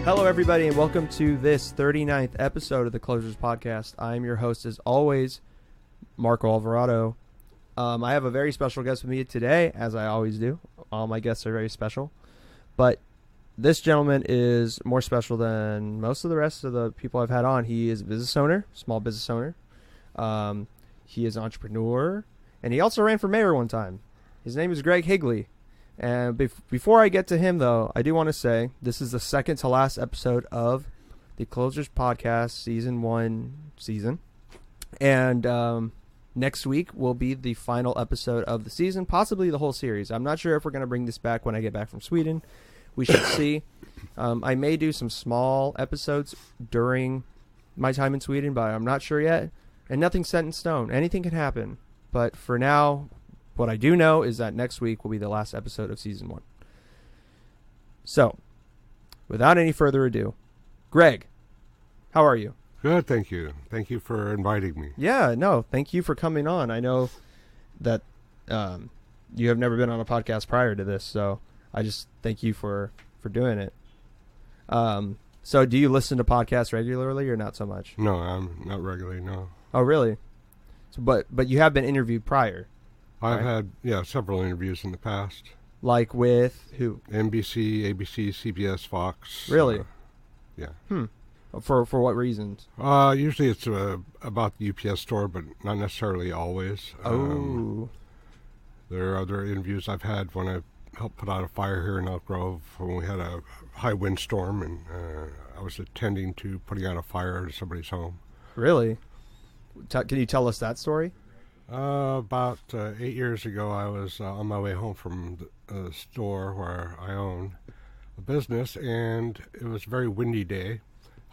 Hello, everybody, and welcome to this 39th episode of the Closers Podcast. I'm your host, as always, Marco Alvarado. I have a very special guest with me today, as I always do. All my guests are very special. But this gentleman is more special than most of the rest of the people I've had on. He is a business owner, small business owner. He is an entrepreneur, and he also ran for mayor one time. His name is Greg Higley. And before I get to him, though, I do want to say this is the second to last episode of the Closers Podcast Season 1 season. And next week will be the final episode of the season, possibly the whole series. I'm not sure if we're going to bring this back when I get back from Sweden. We should see. I may do some small episodes during my time in Sweden, but I'm not sure yet. And nothing's set in stone. Anything can happen. But for now, what I do know is that next week will be the last episode of Season 1. So, without any further ado, Greg, how are you? Good, thank you. Thank you for inviting me. Yeah, no, thank you for coming on. I know that you have never been on a podcast prior to this, so I just thank you for doing it. So do you listen to podcasts regularly or not so much? No, I'm not regularly, no. Oh, really? So, but you have been interviewed prior? I've had, several interviews in the past. Like with who? NBC, ABC, CBS, Fox. Really? Yeah. For what reasons? Usually it's about the UPS store, but not necessarily always. Oh. There are other interviews I've had when I helped put out a fire here in Elk Grove when we had a high windstorm, and I was attending to putting out a fire to somebody's home. Really? Can you tell us that story? About 8 years ago, I was on my way home from the store where I own a business, and it was a very windy day,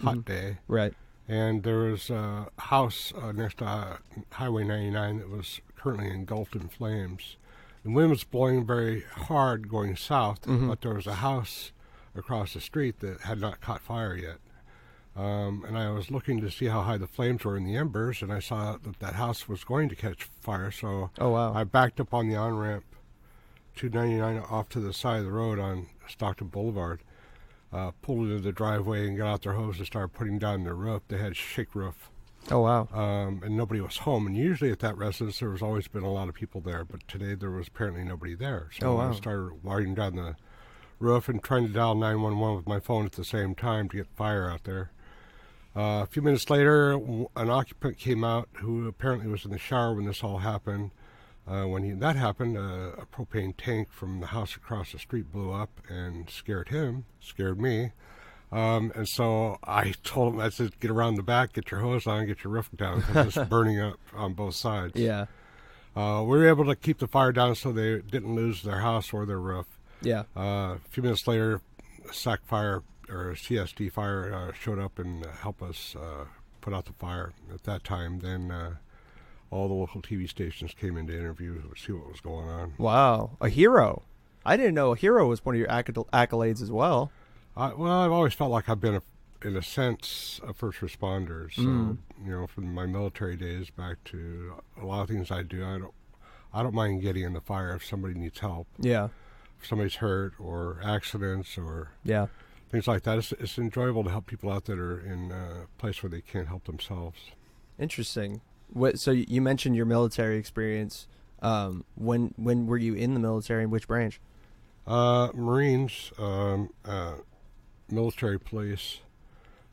hot day. Right. And there was a house next to Highway 99 that was currently engulfed in flames. The wind was blowing very hard going south, but there was a house across the street that had not caught fire yet. And I was looking to see how high the flames were in the embers, and I saw that house was going to catch fire. So I backed up on the on-ramp, 299 off to the side of the road on Stockton Boulevard, pulled into the driveway and got out their hose and started putting down their roof. They had a shake roof. Oh, wow. And nobody was home. And usually at that residence, there was always been a lot of people there, but today there was apparently nobody there. So I started wiring down the roof and trying to dial 911 with my phone at the same time to get fire out there. A few minutes later, an occupant came out who apparently was in the shower when this all happened. When that happened, a propane tank from the house across the street blew up and scared me. And so I told him, I said, get around the back, get your hose on, get your roof down, because it's burning up on both sides. Yeah. We were able to keep the fire down so they didn't lose their house or their roof. Yeah. A few minutes later, a SAC fire or a CSD fire showed up and helped us put out the fire. At that time, then all the local TV stations came in to interview to see what was going on. Wow. A hero. I didn't know a hero was one of your accolades as well. I've always felt like I've been, in a sense, a first responder. So, from my military days back to a lot of things I do, I don't mind getting in the fire if somebody needs help. Yeah. If somebody's hurt or accidents or things like that. It's enjoyable to help people out that are in a place where they can't help themselves. Interesting. So you mentioned your military experience. When were you in the military, and which branch? Marines, military police,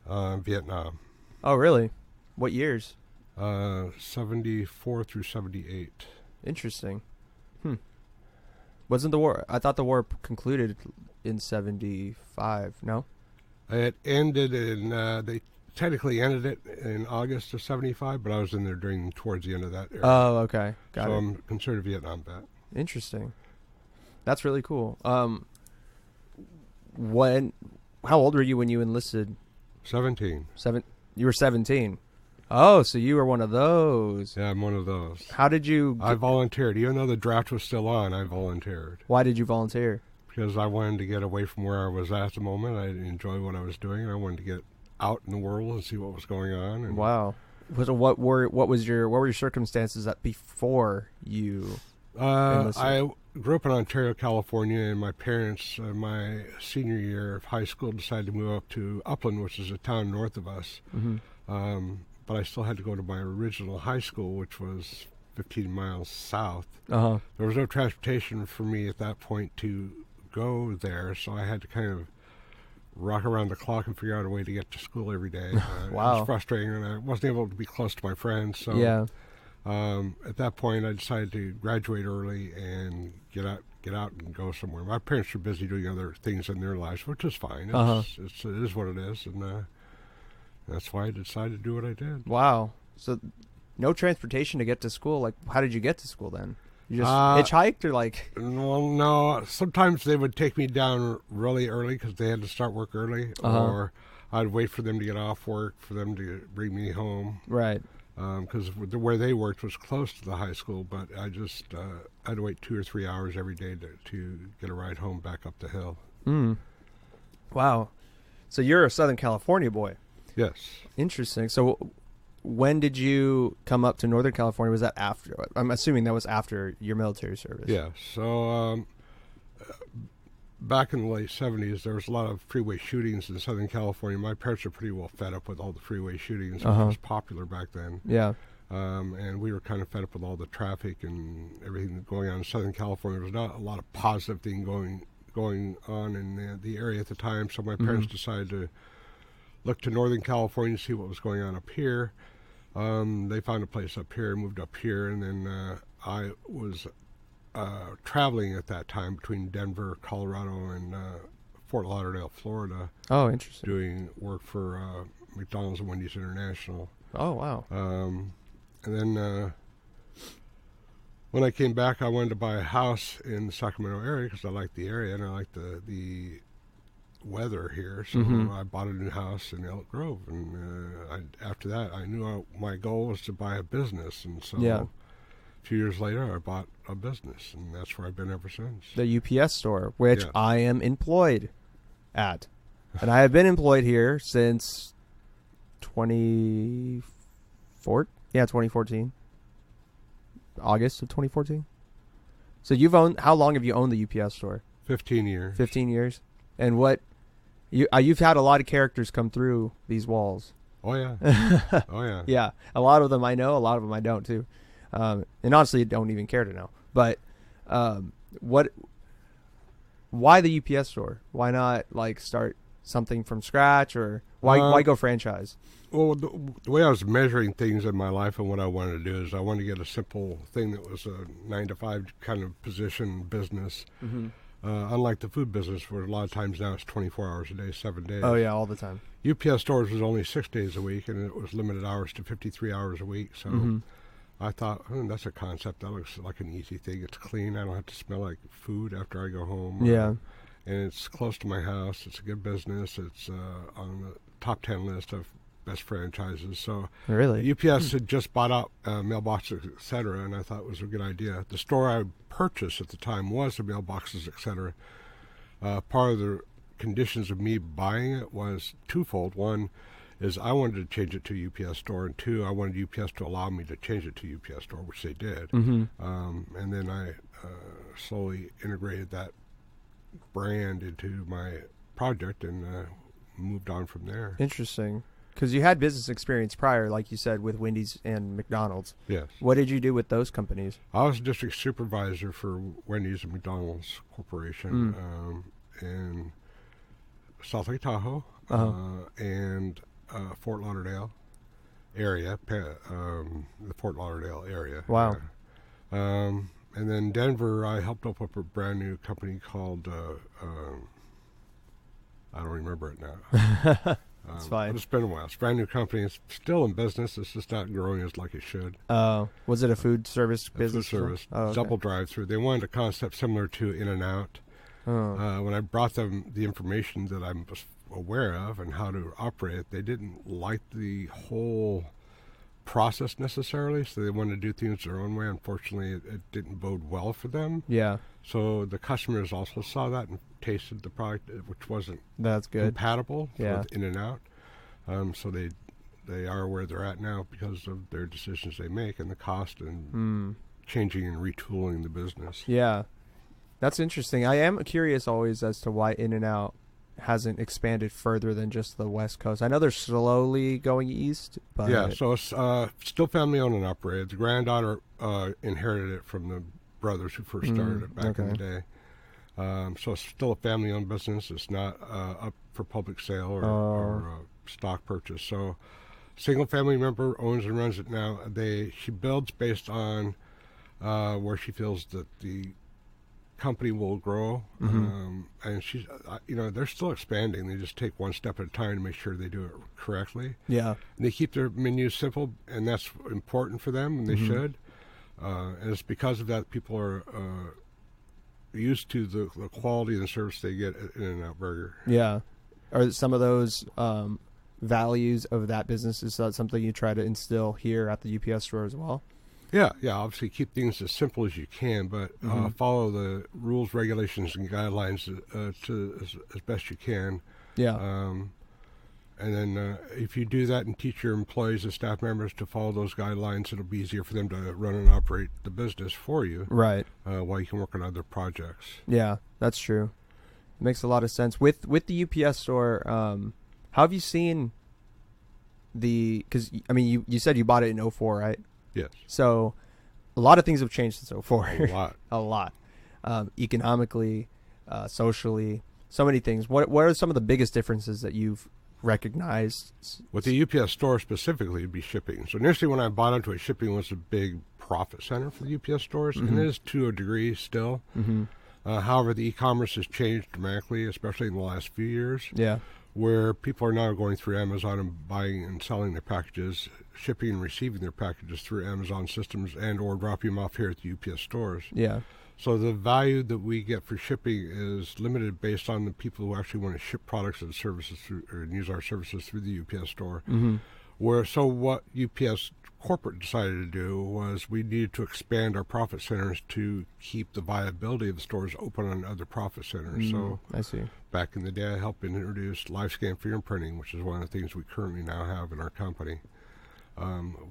Vietnam. Oh, really? What years? 74 through 78. Interesting. Wasn't the war? I thought the war concluded in 75. No. It ended in. They technically ended it in August of 75, but I was in there towards the end of that era. Oh, okay. Got it. So I'm considered a Vietnam vet. Interesting. That's really cool. How old were you when you enlisted? 17. You were 17. Oh, so you were one of those. Yeah, I'm one of those. How did you... I volunteered. Even though the draft was still on, I volunteered. Why did you volunteer? Because I wanted to get away from where I was at the moment. I enjoyed what I was doing, and I wanted to get out in the world and see what was going on. And wow. What were your circumstances before you I grew up in Ontario, California, and my parents, my senior year of high school, decided to move up to Upland, which is a town north of us. But I still had to go to my original high school, which was 15 miles south. There was no transportation for me at that point to go there, so I had to kind of rock around the clock and figure out a way to get to school every day. Wow. It was frustrating, and I wasn't able to be close to my friends. So at that point, I decided to graduate early and get out and go somewhere. My parents were busy doing other things in their lives, which is fine. It is what it is, and that's why I decided to do what I did. Wow. So no transportation to get to school. Like, how did you get to school then? You just hitchhiked or like? Well, no. Sometimes they would take me down really early because they had to start work early, or I'd wait for them to get off work for them to bring me home. Right. Because where they worked was close to the high school, but I just I'd wait 2 or 3 hours every day to get a ride home back up the hill. Wow. So you're a Southern California boy. Yes. Interesting. So when did you come up to Northern California? Was that after? I'm assuming that was after your military service. Yeah. So back in the late 70s, there was a lot of freeway shootings in Southern California. My parents were pretty well fed up with all the freeway shootings. It was popular back then. Yeah. And we were kind of fed up with all the traffic and everything going on in Southern California. There was not a lot of positive thing going on in the area at the time. So my parents decided to look to Northern California to see what was going on up here. They found a place up here, moved up here, and then I was traveling at that time between Denver, Colorado, and Fort Lauderdale, Florida. Oh, interesting. Doing work for McDonald's and Wendy's International. Oh, wow. And then when I came back, I wanted to buy a house in the Sacramento area because I liked the area and I liked the weather here. So I bought a new house in Elk Grove, and after that, I knew my goal was to buy a business, and so a few years later, I bought a business, and that's where I've been ever since. The UPS store, which I am employed at, and I have been employed here since 2014, August of 2014. So how long have you owned the UPS store? 15 years. 15 years. And what you've had a lot of characters come through these walls. Oh yeah. Oh yeah. Yeah. A lot of them I know, a lot of them I don't too. And honestly, I don't even care to know. But why the UPS store? Why not like start something from scratch, or why go franchise? Well, the way I was measuring things in my life and what I wanted to do is I wanted to get a simple thing that was a 9-to-5 kind of position business. Unlike the food business, where a lot of times now it's 24 hours a day, 7 days. Oh, yeah, all the time. UPS stores was only 6 days a week, and it was limited hours to 53 hours a week. So I thought, that's a concept. That looks like an easy thing. It's clean. I don't have to smell like food after I go home. Yeah. And it's close to my house. It's a good business. It's on the top 10 list of best franchises. So really, UPS had just bought out mailboxes, etc., and I thought it was a good idea. The store I purchased at the time was the mailboxes, etc. Part of the conditions of me buying it was twofold. One is I wanted to change it to UPS store, and two, I wanted UPS to allow me to change it to UPS store, which they did. And then I slowly integrated that brand into my project and moved on from there. Interesting. Because you had business experience prior, like you said, with Wendy's and McDonald's. Yes. What did you do with those companies? I was district supervisor for Wendy's and McDonald's Corporation in South Lake Tahoe and Fort Lauderdale area, the Fort Lauderdale area. Wow. And then Denver, I helped open up a brand new company called, I don't remember it now. It's fine. But it's been a while. It's a brand new company. It's still in business. It's just not growing as like it should. Was it a food service business? Food service. Okay. Double drive-through. They wanted a concept similar to In-N-Out. When I brought them the information that I was aware of and how to operate it, they didn't like the whole process necessarily, so they wanted to do things their own way. Unfortunately, it didn't bode well for them. Yeah. So the customers also saw that and tasted the product, which wasn't compatible with In-N-Out. So they are where they're at now because of their decisions they make and the cost and changing and retooling the business. Yeah. That's interesting. I am curious always as to why In-N-Out hasn't expanded further than just the West Coast. I know they're slowly going east, but... Yeah, so it's still family-owned and operated. The granddaughter inherited it from the brothers who first started it back in the day. So it's still a family-owned business. It's not up for public sale or stock purchase. So single family member owns and runs it now. She builds based on where she feels that the company will grow, and she's they're still expanding. They just take one step at a time to make sure they do it correctly. Yeah, and they keep their menus simple, and that's important for them, and they should. And it's because of that people are used to the quality and the service they get at In-N-Out Burger. Yeah. Are some of those values of that business, is that something you try to instill here at the UPS store as well? Yeah, obviously keep things as simple as you can, but follow the rules, regulations, and guidelines as best you can. Yeah. And then if you do that and teach your employees and staff members to follow those guidelines, it'll be easier for them to run and operate the business for you. Right. While you can work on other projects. Yeah, that's true. It makes a lot of sense. With the UPS store, how have you seen because, I mean, you said you bought it in 2004, right? Yes. So a lot of things have changed since 2004. A lot. A lot. Economically, socially, so many things. What are some of the biggest differences that you've recognized? With the UPS store specifically, it'd be shipping. So initially when I bought into it, shipping was a big profit center for the UPS stores, and it is to a degree still. However, the e-commerce has changed dramatically, especially in the last few years. Yeah. Where people are now going through Amazon and buying and selling their packages, shipping and receiving their packages through Amazon systems and or dropping them off here at the UPS stores. Yeah. So the value that we get for shipping is limited based on the people who actually want to ship products and services through or use our services through the UPS store. What UPS corporate decided to do was we needed to expand our profit centers to keep the viability of the stores open on other profit centers. So I see. Back in the day, I helped introduce live scan fingerprinting, which is one of the things we currently now have in our company,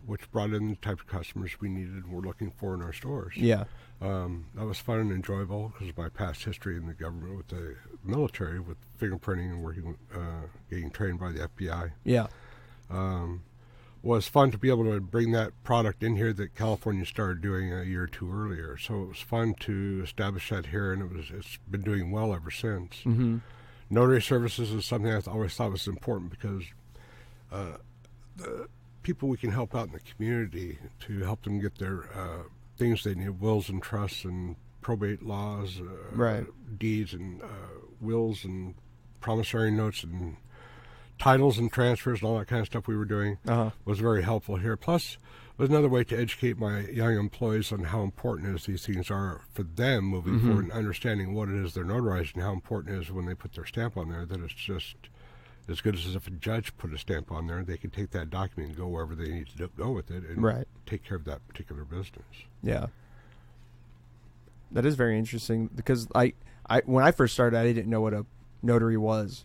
which brought in the type of customers we needed and were looking for in our stores. Yeah. That was fun and enjoyable because of my past history in the government with the military, with fingerprinting and working, getting trained by the FBI. Yeah. Was fun to be able to bring that product in here that California started doing a year or two earlier. So it was fun to establish that here, and it's been doing well ever since. Notary services is something I always thought was important because the people we can help out in the community to help them get their things they need, wills and trusts and probate laws, deeds and wills and promissory notes and titles and transfers and all that kind of stuff we were doing was very helpful here. Plus, it was another way to educate my young employees on how important it is these things are for them moving forward and understanding what it is they're notarizing and how important it is when they put their stamp on there, that it's just as good as if a judge put a stamp on there. They can take that document and go wherever they need to go with it and take care of that particular business. Yeah. That is very interesting because I when I first started, I didn't know what a notary was.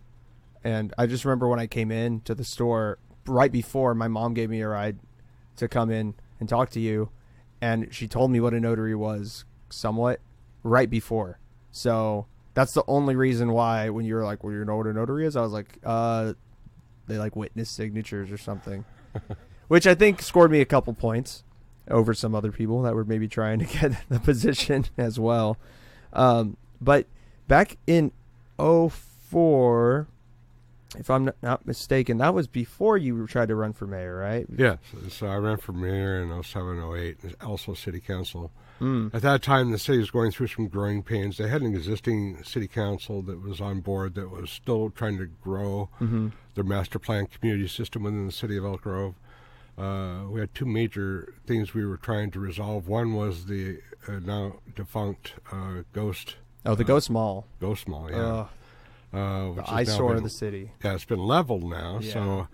And I just remember when I came in to the store right before, my mom gave me a ride to come in and talk to you, and she told me what a notary was somewhat right before. So that's the only reason why when you were like, well, you know what a notary is? I was like, they like witness signatures or something, which I think scored me a couple points over some other people that were maybe trying to get the position as well. But back in 2004... if I'm not mistaken, that was before you tried to run for mayor, right? Yes. So I ran for mayor in 2007, 2008, and also city council. At that time, the city was going through some growing pains. They had an existing city council that was on board that was still trying to grow their master plan community system within the city of Elk Grove. We had two major things we were trying to resolve. One was the now defunct Ghost. Oh, the Ghost Mall. Ghost Mall, yeah. The eyesore of the city. Yeah, it's been leveled now, so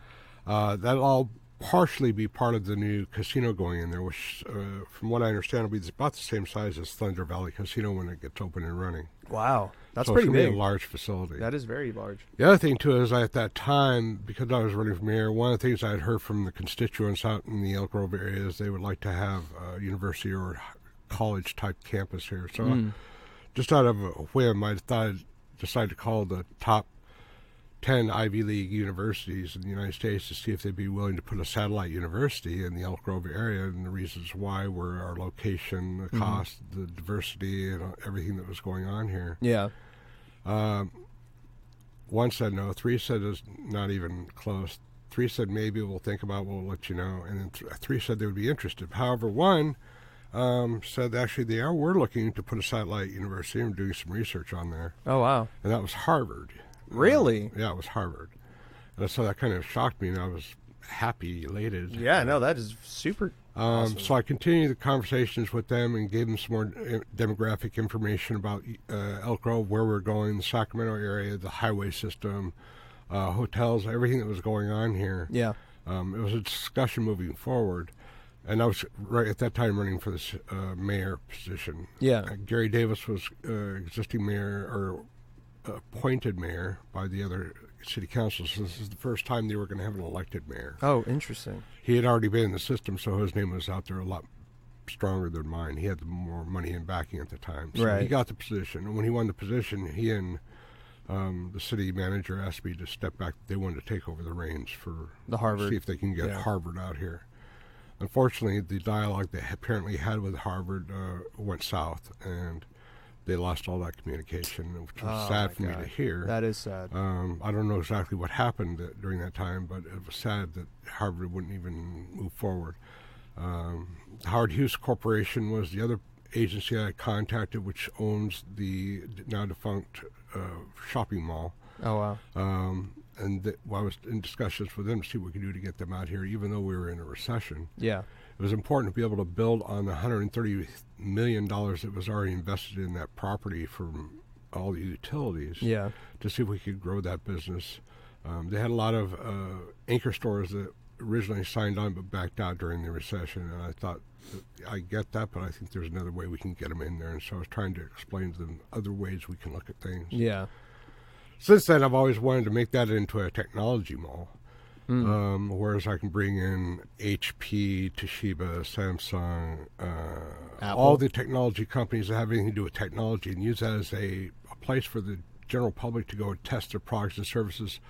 that'll all partially be part of the new casino going in there, which, from what I understand, will be about the same size as Thunder Valley Casino when it gets open and running. Wow, that's so pretty it's big. Be a large facility. That is very large. The other thing, too, is at that time, because I was running for mayor, one of the things I had heard from the constituents out in the Elk Grove area is they would like to have a university or college-type campus here. So just out of a whim, I thought I'd decide to call the top 10 Ivy League universities in the United States to see if they'd be willing to put a satellite university in the Elk Grove area, and the reasons why were our location, the cost, the diversity, and everything that was going on here. Yeah. One said no. 3 said it's not even close. 3 said maybe, we'll think about it, we'll let you know. And then 3 said they would be interested. However, 1 said actually they were looking to put a satellite university and doing some research on there. Oh, wow. And that was Harvard. Really? Yeah, it was Harvard. And so that kind of shocked me, and I was happy, elated. Yeah, no, that is super awesome. So I continued the conversations with them and gave them some more demographic information about Elk Grove, where we're going, the Sacramento area, the highway system, hotels, everything that was going on here. Yeah. It was a discussion moving forward. And I was right at that time running for this mayor position. Yeah. Gary Davis was existing mayor, or appointed mayor by the other city council. So this is the first time they were going to have an elected mayor. Oh, interesting. He had already been in the system, so his name was out there a lot stronger than mine. He had more money and backing at the time. So right. He got the position. And when he won the position, he and the city manager asked me to step back. They wanted to take over the reins for the Harvard. See if they can get Harvard out here. Unfortunately, the dialogue they apparently had with Harvard went south, and they lost all that communication, which was sad for me to hear. That is sad. I don't know exactly what happened during that time, but it was sad that Harvard wouldn't even move forward. Howard Hughes Corporation was the other agency I contacted, which owns the now defunct shopping mall. Oh, wow. And I was in discussions with them to see what we could do to get them out here, even though we were in a recession. Yeah. It was important to be able to build on the $130 million that was already invested in that property from all the utilities. Yeah. To see if we could grow that business. They had a lot of anchor stores that originally signed on but backed out during the recession, and I thought, I get that, but I think there's another way we can get them in there. And so I was trying to explain to them other ways we can look at things. Yeah. Since then, I've always wanted to make that into a technology mall. Whereas I can bring in HP, Toshiba, Samsung, all the technology companies that have anything to do with technology, and use that as a place for the general public to go and test their products and services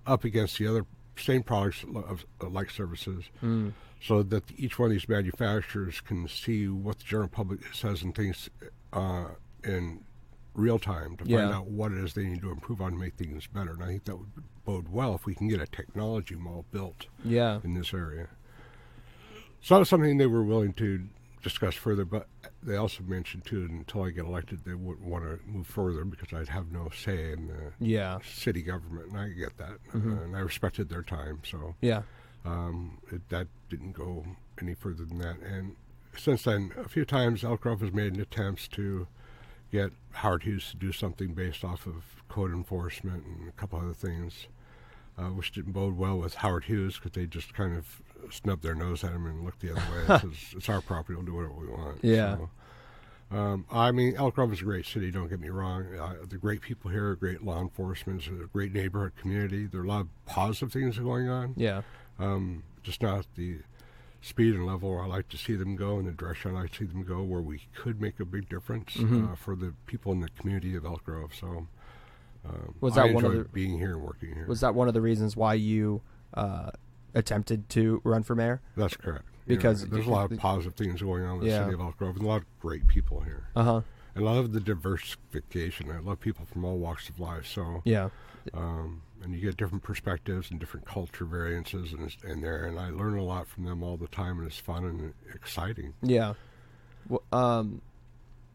up against the other same products like services, so that each one of these manufacturers can see what the general public says and thinks in real time to find out what it is they need to improve on to make things better. And I think that would bode well if we can get a technology mall built in this area. So that was something they were willing to discuss further, but they also mentioned too, until I get elected, they wouldn't want to move further because I'd have no say in the city government, and I get that. And I respected their time, so that didn't go any further than that. And since then, a few times Elk Grove has made attempts to get Howard Hughes to do something based off of code enforcement and a couple other things, which didn't bode well with Howard Hughes because they just kind of snubbed their nose at him and looked the other way. It says, it's our property, we'll do whatever we want. Yeah. So, I mean, Elk Grove is a great city, don't get me wrong. The great people here are great law enforcement. It's a great neighborhood community. There are a lot of positive things going on. Yeah. Just not the speed and level where I like to see them go, and the direction I like to see them go, where we could make a big difference for the people in the community of Elk Grove. So was that I one of enjoy the, being here and working here. Was that one of the reasons why you attempted to run for mayor? That's correct. Because there's a lot of positive things going on in the city of Elk Grove, and a lot of great people here. And I love the diversification. I love people from all walks of life. So and you get different perspectives and different culture variances and I learn a lot from them all the time, and it's fun and exciting. Yeah.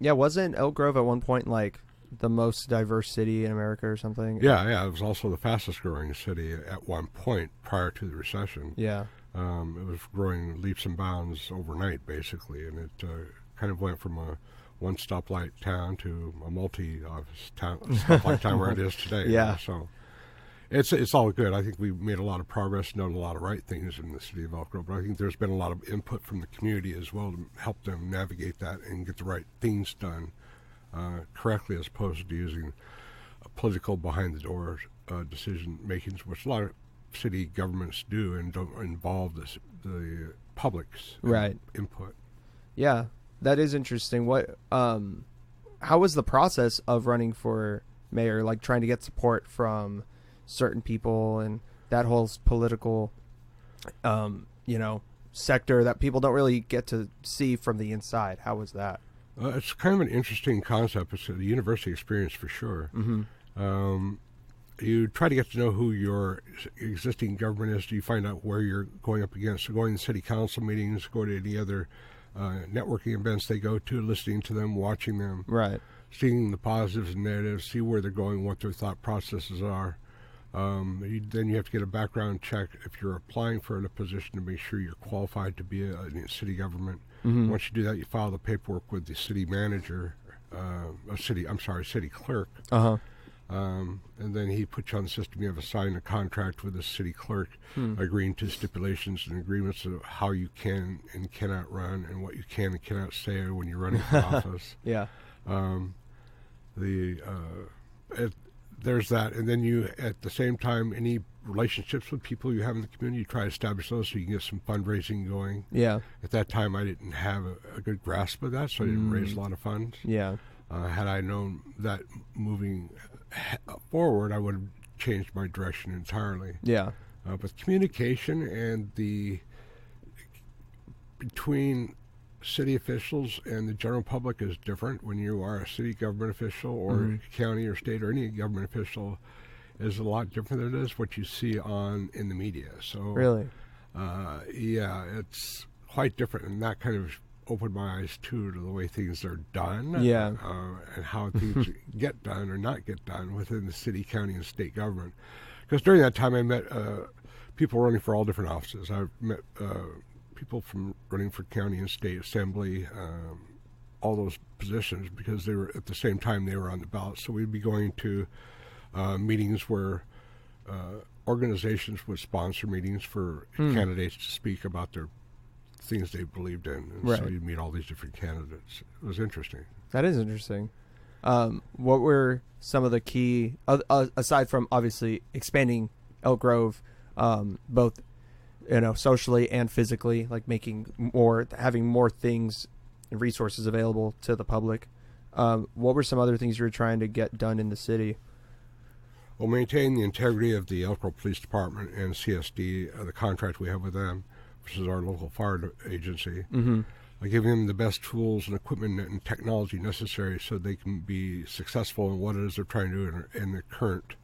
Wasn't Elk Grove at one point like the most diverse city in America or something? Yeah, it was also the fastest growing city at one point prior to the recession. Yeah. It was growing leaps and bounds overnight, basically, and it kind of went from a one stoplight town to a multi-office stoplight town where it is today. Yeah. So it's all good. I think we've made a lot of progress, done a lot of right things in the city of Elk Grove, but I think there's been a lot of input from the community as well to help them navigate that and get the right things done correctly, as opposed to using political behind-the-door decision makings, which a lot of city governments do and don't involve the public's input. Yeah. That is interesting. How was the process of running for mayor, like trying to get support from certain people and that whole political, sector that people don't really get to see from the inside? How was that? It's kind of an interesting concept. It's a university experience for sure. Mm-hmm. You try to get to know who your existing government is. You find out where you're going up against. So going to city council meetings, go to any other networking events they go to, listening to them, watching them, Right. seeing the positives and negatives, see where they're going, what their thought processes are. Then you have to get a background check if you're applying for a position to make sure you're qualified to be a city government. Mm-hmm. Once you do that, you file the paperwork with the city manager, city clerk. Uh-huh. And then he puts you on the system. You have to sign a contract with the city clerk, agreeing to stipulations and agreements of how you can and cannot run and what you can and cannot say when you're running for office. Yeah. There's that. And then you, at the same time, any relationships with people you have in the community, you try to establish those so you can get some fundraising going. Yeah. At that time, I didn't have a good grasp of that, so I didn't raise a lot of funds. Yeah. Had I known that moving forward, I would have changed my direction entirely. Yeah. But communication and between city officials and the general public is different. When you are a city government official or county or state or any government official, is a lot different than it is what you see in the media. So Really? It's quite different, and that kind of opened my eyes too to the way things are done. Yeah. And how things get done or not get done within the city, county, and state government. Because during that time I met people running for all different offices. I've met people from running for county and state assembly, all those positions, because they were at the same time they were on the ballot. So we'd be going to meetings where organizations would sponsor meetings for candidates to speak about their things they believed in. And so you'd meet all these different candidates. It was interesting. That is interesting. What were some of the key, aside from obviously expanding Elk Grove, both socially and physically, like having more things and resources available to the public? What were some other things you were trying to get done in the city? Well, maintain the integrity of the Elk Grove Police Department and CSD, the contract we have with them, which is our local fire agency. Mm-hmm. Giving them the best tools and equipment and technology necessary so they can be successful in what it is they're trying to do in the current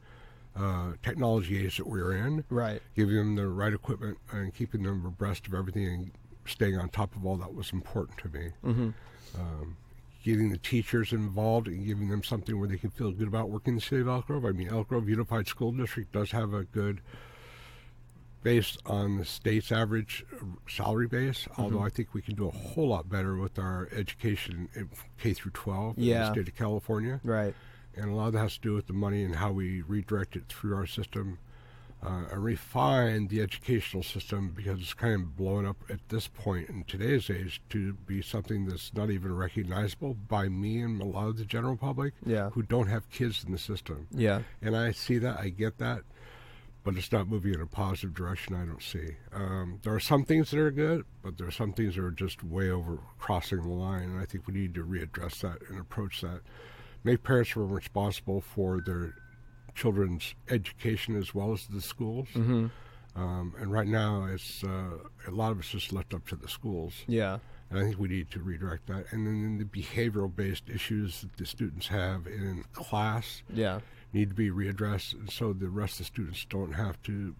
technology age that we're in. Right. Giving them the right equipment and keeping them abreast of everything and staying on top of all that was important to me. Mm-hmm. Getting the teachers involved and giving them something where they can feel good about working in the city of Elk Grove. I mean, Elk Grove Unified School District does have a good, based on the state's average salary base, although I think we can do a whole lot better with our education in K through 12 in the state of California. Right. And a lot of that has to do with the money and how we redirect it through our system and refine the educational system, because it's kind of blown up at this point in today's age to be something that's not even recognizable by me and a lot of the general public who don't have kids in the system. Yeah. And I see that, I get that, but it's not moving in a positive direction, I don't see. There are some things that are good, but there are some things that are just way over crossing the line, and I think we need to readdress that and approach that. Make parents more responsible for their children's education as well as the schools. Mm-hmm. And right now, it's a lot of it's just left up to the schools. Yeah. And I think we need to redirect that. And then the behavioral-based issues that the students have in class need to be readdressed, and so the rest of the students don't have to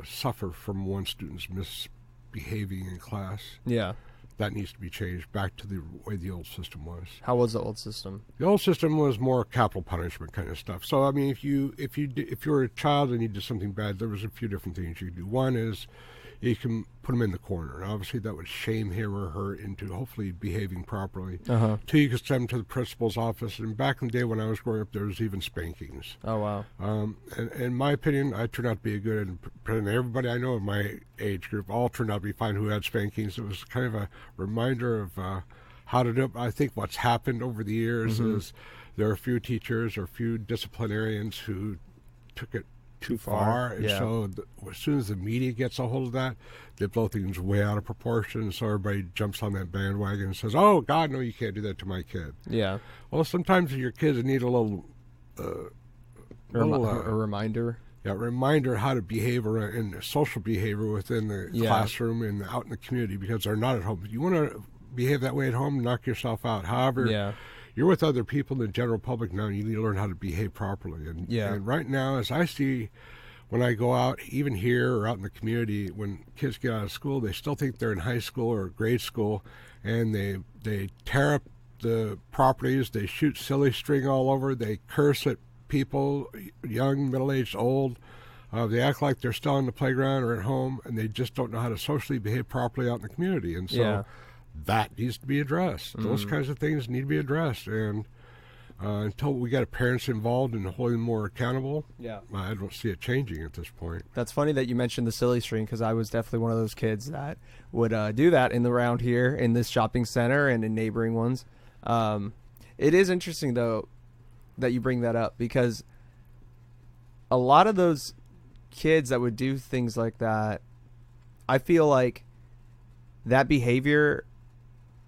suffer from one student's misbehaving in class. Yeah. That needs to be changed back to the way the old system was. How was the old system? The old system was more capital punishment kind of stuff. So I mean, if you were a child and you did something bad, there was a few different things you could do. One is you can put them in the corner, and obviously that would shame him or her into hopefully behaving properly. Uh-huh. Two, you could send them to the principal's office, and back in the day when I was growing up, there was even spankings. Oh, wow. And in my opinion, I turned out to be a good, and everybody I know in my age group all turned out to be fine who had spankings. It was kind of a reminder of how to do it. I think what's happened over the years is there are a few teachers or a few disciplinarians who took it too far. And so as soon as the media gets a hold of that, they blow things way out of proportion. So everybody jumps on that bandwagon and says, oh, God, no, you can't do that to my kid. Yeah. Well, sometimes your kids need a little... a reminder. Yeah, reminder how to behave in social behavior within the classroom and out in the community, because they're not at home. You want to behave that way at home, knock yourself out. However, you're with other people in the general public now, and you need to learn how to behave properly. And right now, as I see when I go out, even here or out in the community, when kids get out of school, they still think they're in high school or grade school, and they tear up the properties, they shoot silly string all over, they curse at people, young, middle-aged, old. They act like they're still on the playground or at home, and they just don't know how to socially behave properly out in the community. And so that needs to be addressed. Those kinds of things need to be addressed. And until we get parents involved and holding them more accountable, I don't see it changing at this point. That's funny that you mentioned the silly string, because I was definitely one of those kids that would do that around here in this shopping center and in neighboring ones. It is interesting, though, that you bring that up, because a lot of those kids that would do things like that, I feel like that behavior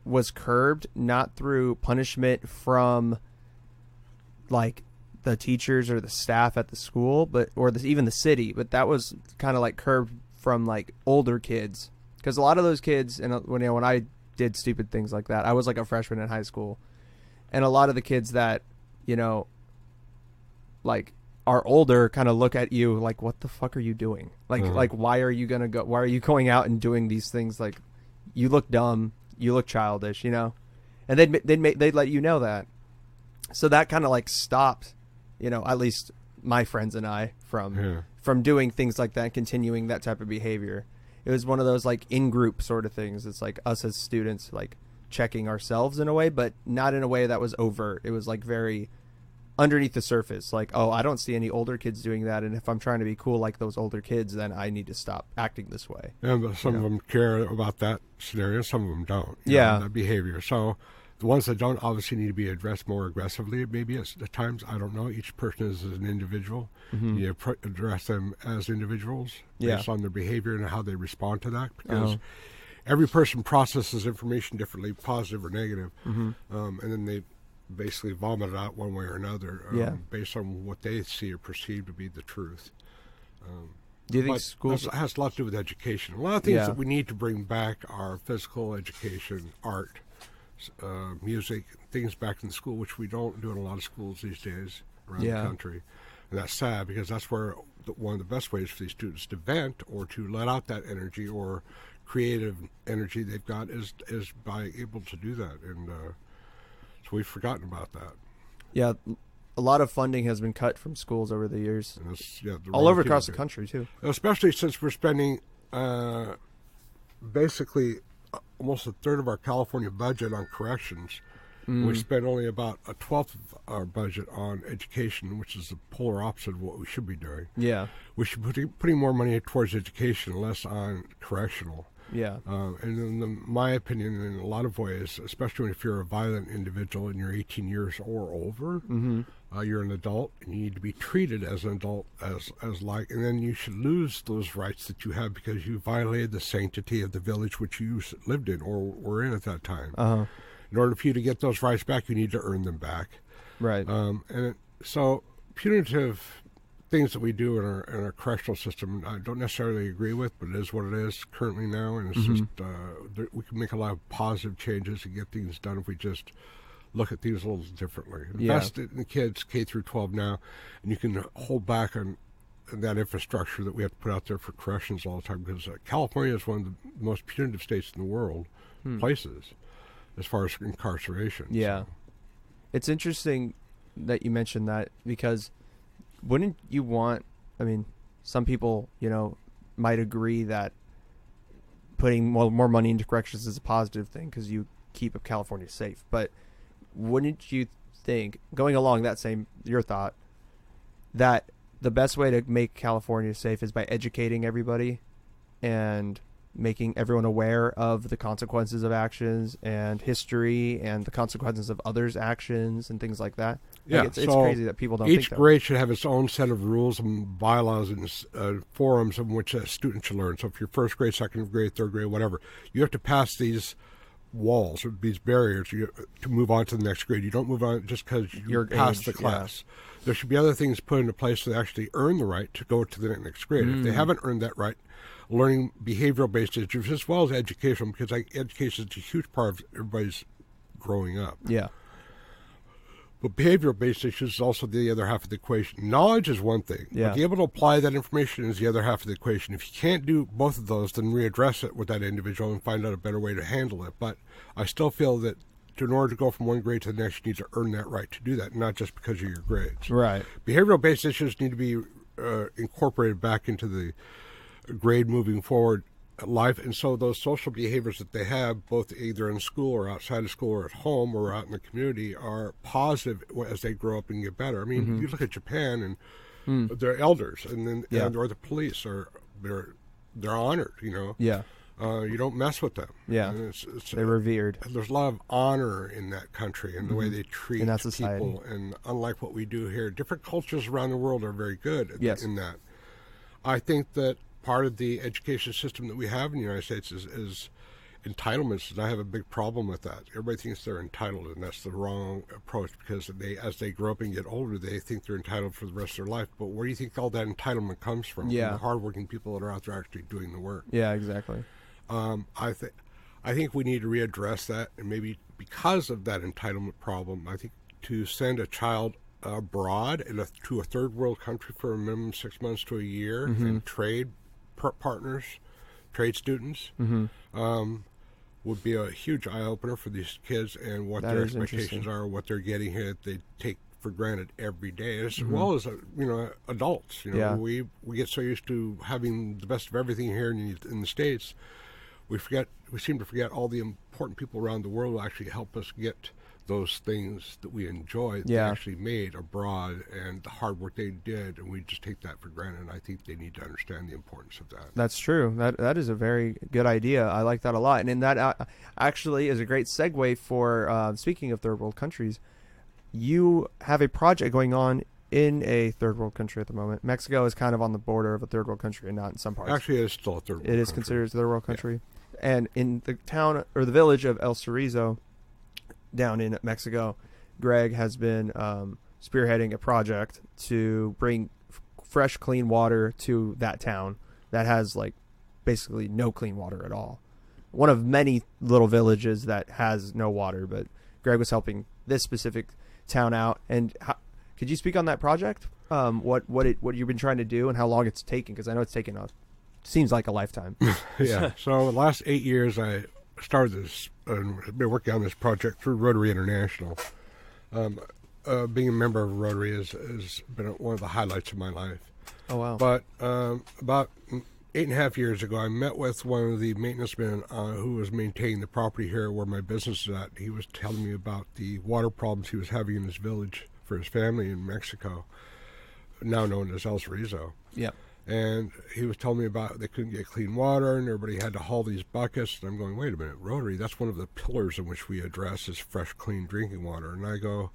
was curbed not through punishment from like the teachers or the staff at the school, but even the city, but that was kind of like curbed from like older kids, because a lot of those kids, and when I did stupid things like that, I was like a freshman in high school, and a lot of the kids that like are older kind of look at you like, what the fuck are you doing? Like why are you going out and doing these things? Like, you look dumb, you look childish, and they'd let you know that. So that kind of like stopped, at least my friends and I from doing things like that, continuing that type of behavior. It was one of those like in-group sort of things. It's like us as students like checking ourselves in a way, but not in a way that was overt. It was like very underneath the surface, like, oh, I don't see any older kids doing that, and if I'm trying to be cool like those older kids, then I need to stop acting this way. Yeah, but some of them care about that scenario, some of them don't. That behavior. So the ones that don't obviously need to be addressed more aggressively, maybe at times, I don't know. Each person is an individual. You address them as individuals based on their behavior and how they respond to that, because every person processes information differently, positive or negative, and then they basically vomit it out one way or another based on what they see or perceive to be the truth. Do you think schools... has a lot to do with education. A lot of things that we need to bring back are physical education, art, music, things back in the school, which we don't do in a lot of schools these days around the country. And that's sad, because that's where one of the best ways for these students to vent or to let out that energy or creative energy they've got is by able to do that. And so we've forgotten about that. Yeah, a lot of funding has been cut from schools over the years. And it's, all over across the country, too. Especially since we're spending basically almost a third of our California budget on corrections. We spend only about a 12th of our budget on education, which is the polar opposite of what we should be doing. Yeah. We should be putting more money towards education, less on correctional. Yeah. And in my opinion, in a lot of ways, especially if you're a violent individual and you're 18 years or over, you're an adult, and you need to be treated as an adult, and then you should lose those rights that you have because you violated the sanctity of the village which you lived in or were in at that time. In order for you to get those rights back, you need to earn them back. Right. So punitive things that we do in our correctional system, I don't necessarily agree with, but it is what it is currently now, and it's just we can make a lot of positive changes and get things done if we just look at things a little differently. Invest in the kids K through 12 now, and you can hold back on that infrastructure that we have to put out there for corrections all the time, because California is one of the most punitive states in the world, places, as far as incarceration. Yeah. So. It's interesting that you mentioned that, because wouldn't you want, some people, might agree that putting more money into corrections is a positive thing because you keep California safe. But wouldn't you think, going along your thought, that the best way to make California safe is by educating everybody and making everyone aware of the consequences of actions and history and the consequences of others' actions and things like that? Yeah, it's crazy that people don't each think that. grade should have its own set of rules and bylaws and forums in which a student should learn. So if you're first grade, second grade, third grade, whatever, you have to pass these walls or these barriers to move on to the next grade. You don't move on just because you passed the class. Yeah. There should be other things put into place to actually earn the right to go to the next grade. If they haven't earned that right, learning behavioral-based issues as well as education, because education is a huge part of everybody's growing up. Yeah. But behavioral-based issues is also the other half of the equation. Knowledge is one thing. Yeah. But being able to apply that information is the other half of the equation. If you can't do both of those, then readdress it with that individual and find out a better way to handle it. But I still feel that in order to go from one grade to the next, you need to earn that right to do that, not just because of your grades. Right. Behavioral-based issues need to be incorporated back into the grade moving forward life, and so those social behaviors that they have, both either in school or outside of school or at home or out in the community, are positive as they grow up and get better. I mean, you look at Japan and their elders, and then or the police they're honored. Yeah. You don't mess with them. Yeah. They're revered. There's a lot of honor in that country and the way they treat in that society. people, and unlike what we do here, different cultures around the world are very good in that. I think that part of the education system that we have in the United States is entitlements, and I have a big problem with that. Everybody thinks they're entitled, and that's the wrong approach, because as they grow up and get older, they think they're entitled for the rest of their life. But where do you think all that entitlement comes from? Yeah. From the hardworking people that are out there actually doing the work. Yeah, exactly. I think we need to readdress that, and maybe because of that entitlement problem, I think to send a child abroad to a third world country for a minimum 6 months to a year and trade partners, trade students, would be a huge eye-opener for these kids and what their expectations are, what they're getting here that they take for granted every day, as well as adults. We get so used to having the best of everything here in the States, we seem to forget all the important people around the world who actually help us get those things that we enjoy that they actually made abroad, and the hard work they did, and we just take that for granted. And I think they need to understand the importance of that. That's true. That is a very good idea. I like that a lot. And in that actually is a great segue for speaking of third world countries. You have a project going on in a third world country at the moment. Mexico is kind of on the border of a third world country, and not in some parts. Actually, it is still a third world country. It is considered a third world country. Yeah. And in the town or the village of El Cerrizo, down in Mexico, Greg has been spearheading a project to bring fresh, clean water to that town that has basically no clean water at all. One of many little villages that has no water, but Greg was helping this specific town out. And could you speak on that project? What you've been trying to do and how long it's taken? Because I know it's taken seems like a lifetime. Yeah. So the last 8 years, I started this and been working on this project through Rotary International. Being a member of Rotary has been one of the highlights of my life. Oh, wow. But about 8.5 years ago, I met with one of the maintenance men who was maintaining the property here where my business is at. He was telling me about the water problems he was having in his village for his family in Mexico, now known as El Cerrizo. Yeah. And he was telling me about they couldn't get clean water and everybody had to haul these buckets. And I'm going, wait a minute, Rotary, that's one of the pillars in which we address is fresh, clean drinking water. And I go,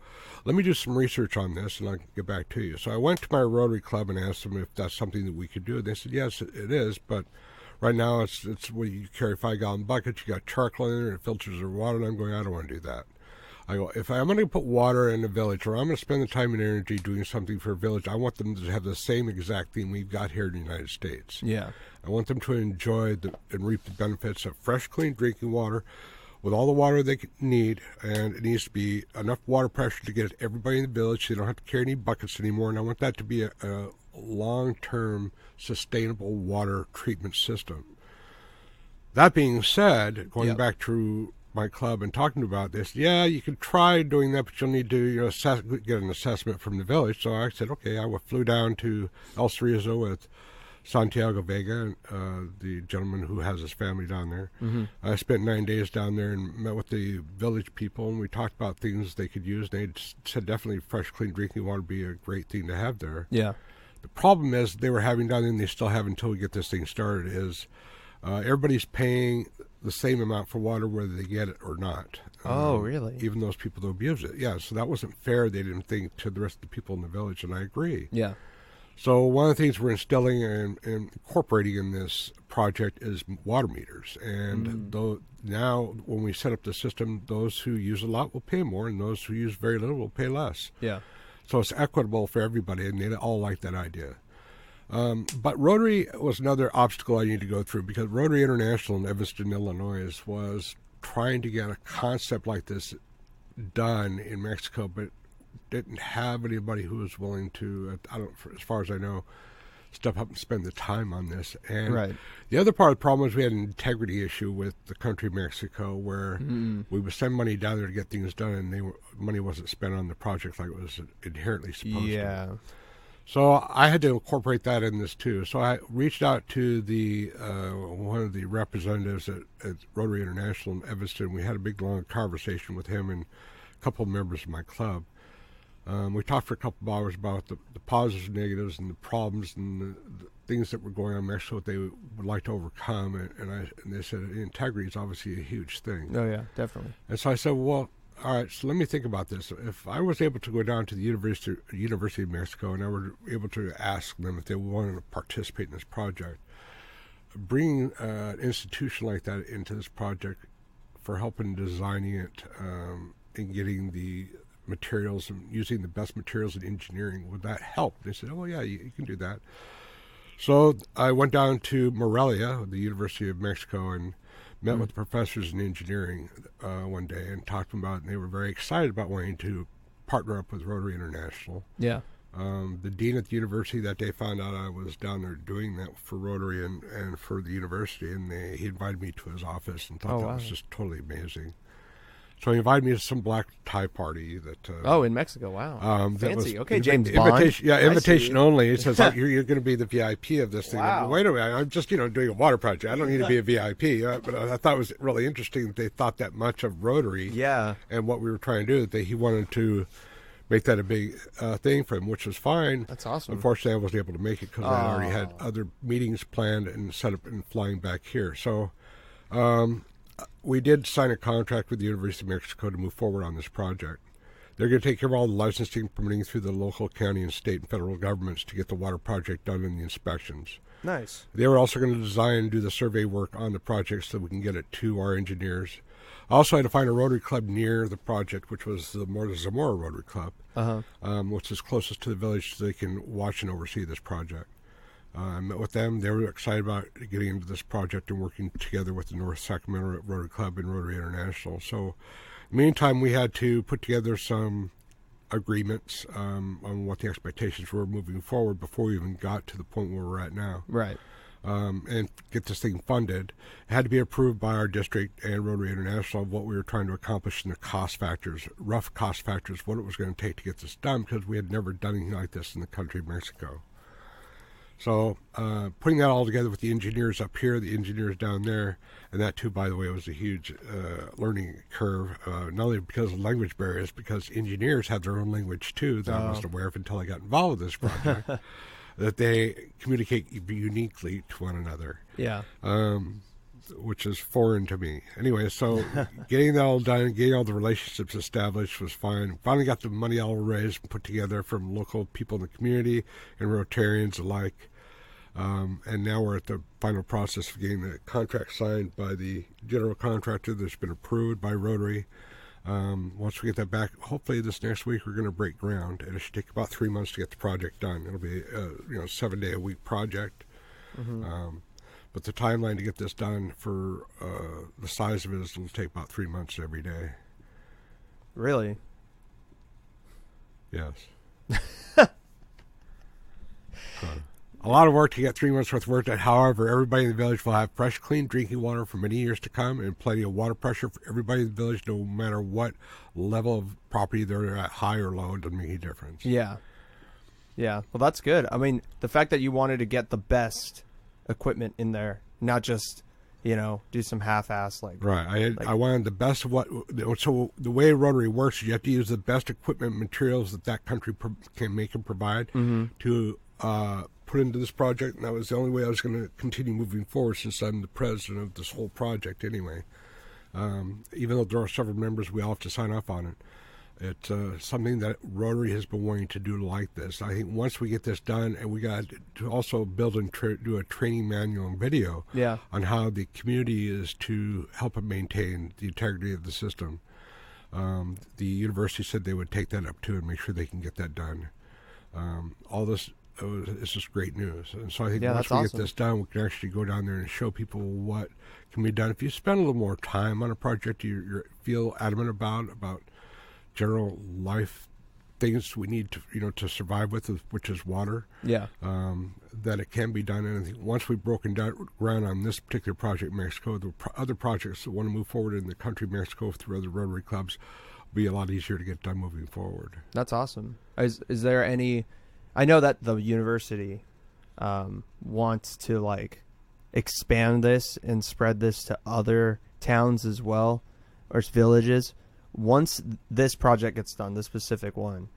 let me do some research on this and I'll get back to you. So I went to my Rotary Club and asked them if that's something that we could do. They said, yes, it is. But right now it's where you carry 5-gallon buckets, you got charcoal in there, it filters the water. And I'm going, I don't want to do that. I go, if I'm going to put water in a village, or I'm going to spend the time and energy doing something for a village, I want them to have the same exact thing we've got here in the United States. Yeah. I want them to enjoy and reap the benefits of fresh, clean drinking water with all the water they need, and it needs to be enough water pressure to get everybody in the village so they don't have to carry any buckets anymore, and I want that to be a long-term, sustainable water treatment system. That being said, going back to my club and talking about this, you can try doing that, but you'll need to get an assessment from the village. So I said, okay, I flew down to El Cerrizo with Santiago Vega, the gentleman who has his family down there. Mm-hmm. I spent 9 days down there and met with the village people, and we talked about things they could use. They said definitely fresh, clean drinking water would be a great thing to have there. Yeah. The problem is they were having down there, and they still have until we get this thing started, is everybody's paying the same amount for water whether they get it or not. Oh, really? Even those people who abuse it. Yeah, so that wasn't fair, they didn't think, to the rest of the people in the village, and I agree. Yeah. So one of the things we're instilling and incorporating in this project is water meters. And now when we set up the system, those who use a lot will pay more, and those who use very little will pay less. Yeah. So it's equitable for everybody, and they all like that idea. But Rotary was another obstacle I need to go through, because Rotary International in Evanston, Illinois was trying to get a concept like this done in Mexico, but didn't have anybody who was willing to, as far as I know, step up and spend the time on this. And the other part of the problem was we had an integrity issue with the country of Mexico, where we would send money down there to get things done, and money wasn't spent on the project like it was inherently supposed to. So I had to incorporate that in this too. So I reached out to the one of the representatives at Rotary International in Evanston. We had a big long conversation with him and a couple of members of my club. We talked for a couple of hours about the positives and negatives and the problems and the things that were going on in Mexico that they would like to overcome. And they said integrity is obviously a huge thing. Oh, yeah, definitely. And so I said, well, all right, so let me think about this. If I was able to go down to the University of Mexico and I were able to ask them if they wanted to participate in this project, bringing an institution like that into this project for helping designing it and getting the materials and using the best materials in engineering, would that help? They said, oh, yeah, you can do that. So I went down to Morelia, the University of Mexico, and met with the professors in engineering one day and talked to them about it, and they were very excited about wanting to partner up with Rotary International. Yeah. The dean at the university that day found out I was down there doing that for Rotary and for the university, and he invited me to his office and thought that was just totally amazing. So he invited me to some black tie party that. In Mexico, wow, fancy. Okay, James Bond. Invitation, invitation only. It says like, you're going to be the VIP of this thing. Wow. Wait a minute, I'm just doing a water project. I don't need to be a VIP. But I thought it was really interesting that they thought that much of Rotary. Yeah. And what we were trying to do. That he wanted to make that a big thing for him, which was fine. That's awesome. Unfortunately, I wasn't able to make it because I already had other meetings planned and set up and flying back here. So. We did sign a contract with the University of Mexico to move forward on this project. They're going to take care of all the licensing and permitting through the local, county, and state and federal governments to get the water project done and the inspections. Nice. They were also going to design and do the survey work on the project so we can get it to our engineers. I also had to find a Rotary Club near the project, which was the Zamora Rotary Club, which is closest to the village so they can watch and oversee this project. I met with them. They were excited about getting into this project and working together with the North Sacramento Rotary Club and Rotary International. So, meantime, we had to put together some agreements on what the expectations were moving forward before we even got to the point where we're at now. Right. And get this thing funded. It had to be approved by our district and Rotary International of what we were trying to accomplish in the cost factors, rough cost factors, what it was going to take to get this done, because we had never done anything like this in the country of Mexico. So putting that all together with the engineers up here, the engineers down there, and that too, by the way, was a huge learning curve, not only because of language barriers, because engineers have their own language too that I wasn't aware of until I got involved with this project, that they communicate uniquely to one another. Yeah. Which is foreign to me. Anyway, so getting that all done, getting all the relationships established was fine. Finally got the money all raised and put together from local people in the community and Rotarians alike. And now we're at the final process of getting the contract signed by the general contractor that's been approved by Rotary. Once we get that back, hopefully this next week we're going to break ground, and it should take about 3 months to get the project done. It'll be a 7-day-a-week project. But the timeline to get this done for the size of it is it'll take about 3 months every day. Really? Yes. A lot of work to get 3 months worth of work done. However, everybody in the village will have fresh, clean drinking water for many years to come, and plenty of water pressure for everybody in the village, no matter what level of property they're at, high or low. It doesn't make any difference. Yeah. Yeah. Well, that's good. I mean, the fact that you wanted to get the best equipment in there, not just do some half-ass right. I wanted the best of what. So the way Rotary works is you have to use the best equipment materials that country can make and provide to put into this project, and that was the only way I was going to continue moving forward since I'm the president of this whole project anyway. Even though there are several members, we all have to sign off on it. It's something that Rotary has been wanting to do like this. I think once we get this done, and we got to also build and do a training manual and video on how the community is to help and maintain the integrity of the system. The university said they would take that up too and make sure they can get that done. All this is just great news. And so I think once we get this done, we can actually go down there and show people what can be done. If you spend a little more time on a project you feel adamant about general life things we need to survive with, which is water. That it can be done. And I think once we've broken down ground on this particular project in Mexico, the other projects that want to move forward in the country of Mexico through other Rotary clubs will be a lot easier to get done moving forward. That's awesome. Is there any? I know that the university wants to expand this and spread this to other towns as well, or villages. Once this project gets done, this specific one,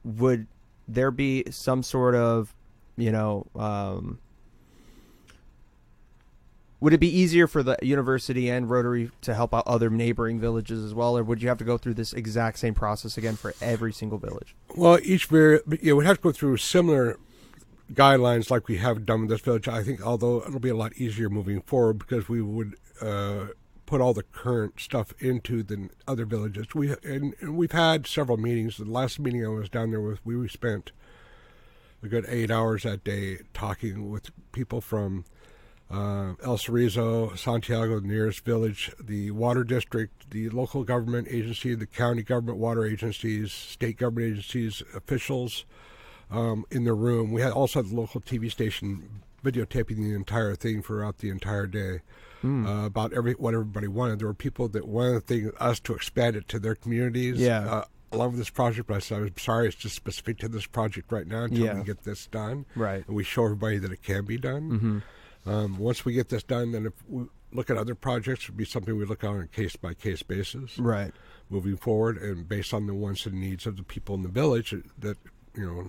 would there be some sort of, would it be easier for the university and Rotary to help out other neighboring villages as well, or would you have to go through this exact same process again for every single village? Well, we'd have to go through similar guidelines like we have done with this village. I think, although it'll be a lot easier moving forward because we would put all the current stuff into the other villages. We've had several meetings. The last meeting I was down there with, we spent a good 8 hours that day talking with people from El Cerrizo, Santiago, the nearest village, the water district, the local government agency, the county government water agencies, state government agencies, officials in the room. We also had the local TV station videotaping the entire thing throughout the entire day. About what everybody wanted. There were people that wanted us to expand it to their communities along with this project, but I said, I'm sorry, it's just specific to this project right now until we get this done. Right. And we show everybody that it can be done. Once we get this done, then if we look at other projects, it would be something we look at on a case-by-case basis. Right. Moving forward, and based on the wants and needs of the people in the village that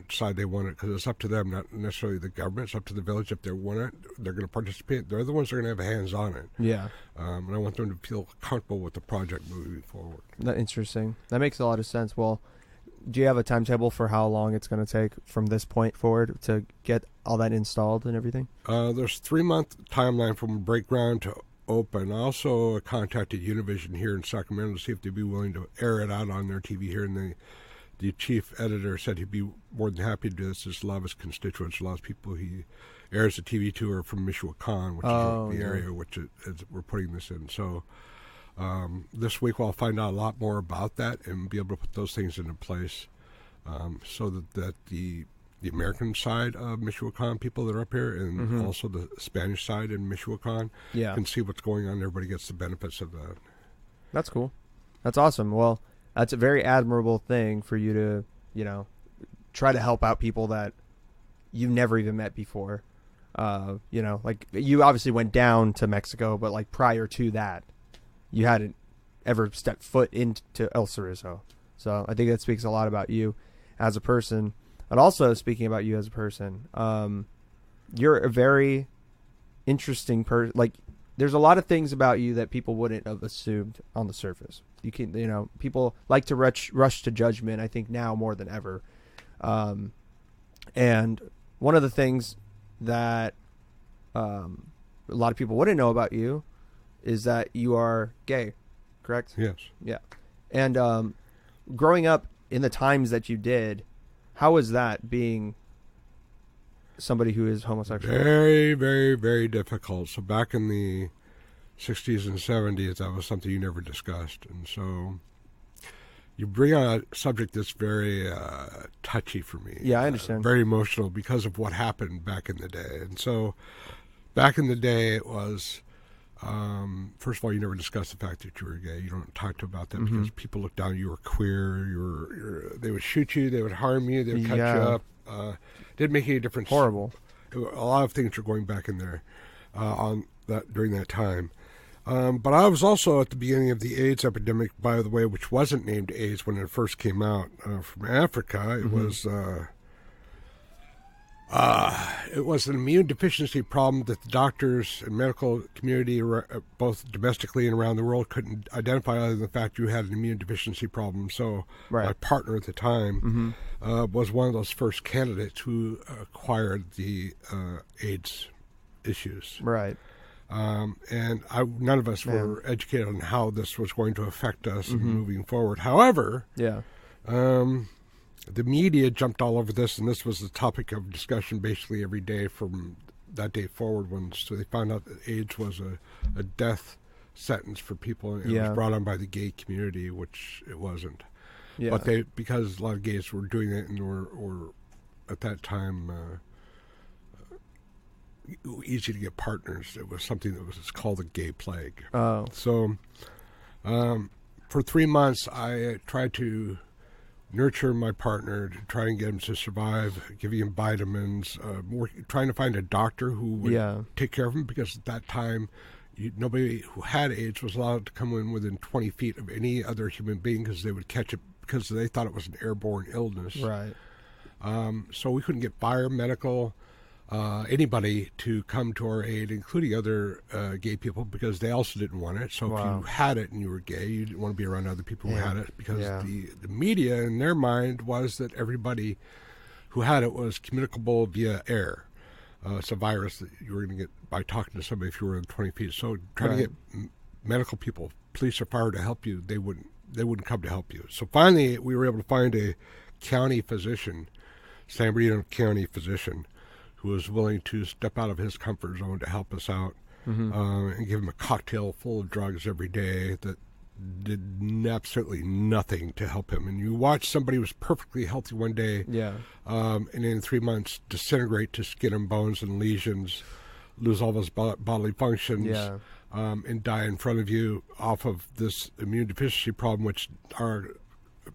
decide they want it, because it's up to them, not necessarily the government. It's up to the village. If they want it, they're going to participate. They're the ones that are going to have hands on it. Yeah. And I want them to feel comfortable with the project moving forward. That's interesting. That makes a lot of sense. Well, do you have a timetable for how long it's going to take from this point forward to get all that installed and everything? There's 3-month timeline from break ground to open. I also contacted Univision here in Sacramento to see if they'd be willing to air it out on their TV here, and the chief editor said he'd be more than happy to do this. There's a lot of his constituents, a lot of people he airs the TV to are from Michoacan, which is the area which we're putting this in. So this week I'll find out a lot more about that and be able to put those things into place so that the American side of Michoacan people that are up here and also the Spanish side in Michoacan can see what's going on. Everybody gets the benefits of that. That's cool. That's awesome. Well, that's a very admirable thing for you to, try to help out people that you've never even met before. You obviously went down to Mexico, but prior to that, you hadn't ever stepped foot into El Cerrizo. So I think that speaks a lot about you as a person. And also speaking about you as a person, you're a very interesting person. There's a lot of things about you that people wouldn't have assumed on the surface. People like to rush to judgment, I think now more than ever. And one of the things that a lot of people wouldn't know about you is that you are gay, correct? Yes. Yeah. And growing up in the times that you did, how was that being somebody who is homosexual? Very, very, very difficult. So back in the 60s and 70s, that was something you never discussed. And so you bring on a subject that's very touchy for me. Yeah, I understand. Very emotional because of what happened back in the day. And so back in the day, it was, first of all, you never discussed the fact that you were gay. You don't talk about that because people looked down. You were queer. They would shoot you. They would harm you. They would cut you up. Didn't make any difference. Horrible. A lot of things were going back in there during that time. But I was also at the beginning of the AIDS epidemic, by the way, which wasn't named AIDS when it first came out from Africa. It was it was an immune deficiency problem that the doctors and medical community, both domestically and around the world, couldn't identify other than the fact you had an immune deficiency problem. So my partner at the time was one of those first candidates who acquired the AIDS issues. Right. And none of us were educated on how this was going to affect us moving forward. However, the media jumped all over this, and this was the topic of discussion basically every day from that day forward. So they found out that AIDS was a death sentence for people, and it was brought on by the gay community, which it wasn't. Yeah. But because a lot of gays were doing it and were at that time easy to get partners, it was something that was called the gay plague. Oh. So for 3 months, I tried to nurture my partner to try and get him to survive, giving him vitamins, trying to find a doctor who would take care of him, because at that time, nobody who had AIDS was allowed to come in within 20 feet of any other human being because they would catch it because they thought it was an airborne illness. Right. So we couldn't get fire, medical, anybody to come to our aid, including other gay people, because they also didn't want it. So if you had it and you were gay, you didn't want to be around other people who had it, because the media in their mind was that everybody who had it was communicable via air. It's a virus that you were going to get by talking to somebody if you were in 20 feet. So trying to get medical people, police or fire, to help you, they wouldn't come to help you. So finally, we were able to find a county physician, San Bernardino County physician, who was willing to step out of his comfort zone to help us out, and give him a cocktail full of drugs every day that did absolutely nothing to help him. And you watch somebody who was perfectly healthy one day, and in 3 months disintegrate to skin and bones and lesions, lose all of his bodily functions, and die in front of you off of this immune deficiency problem, which our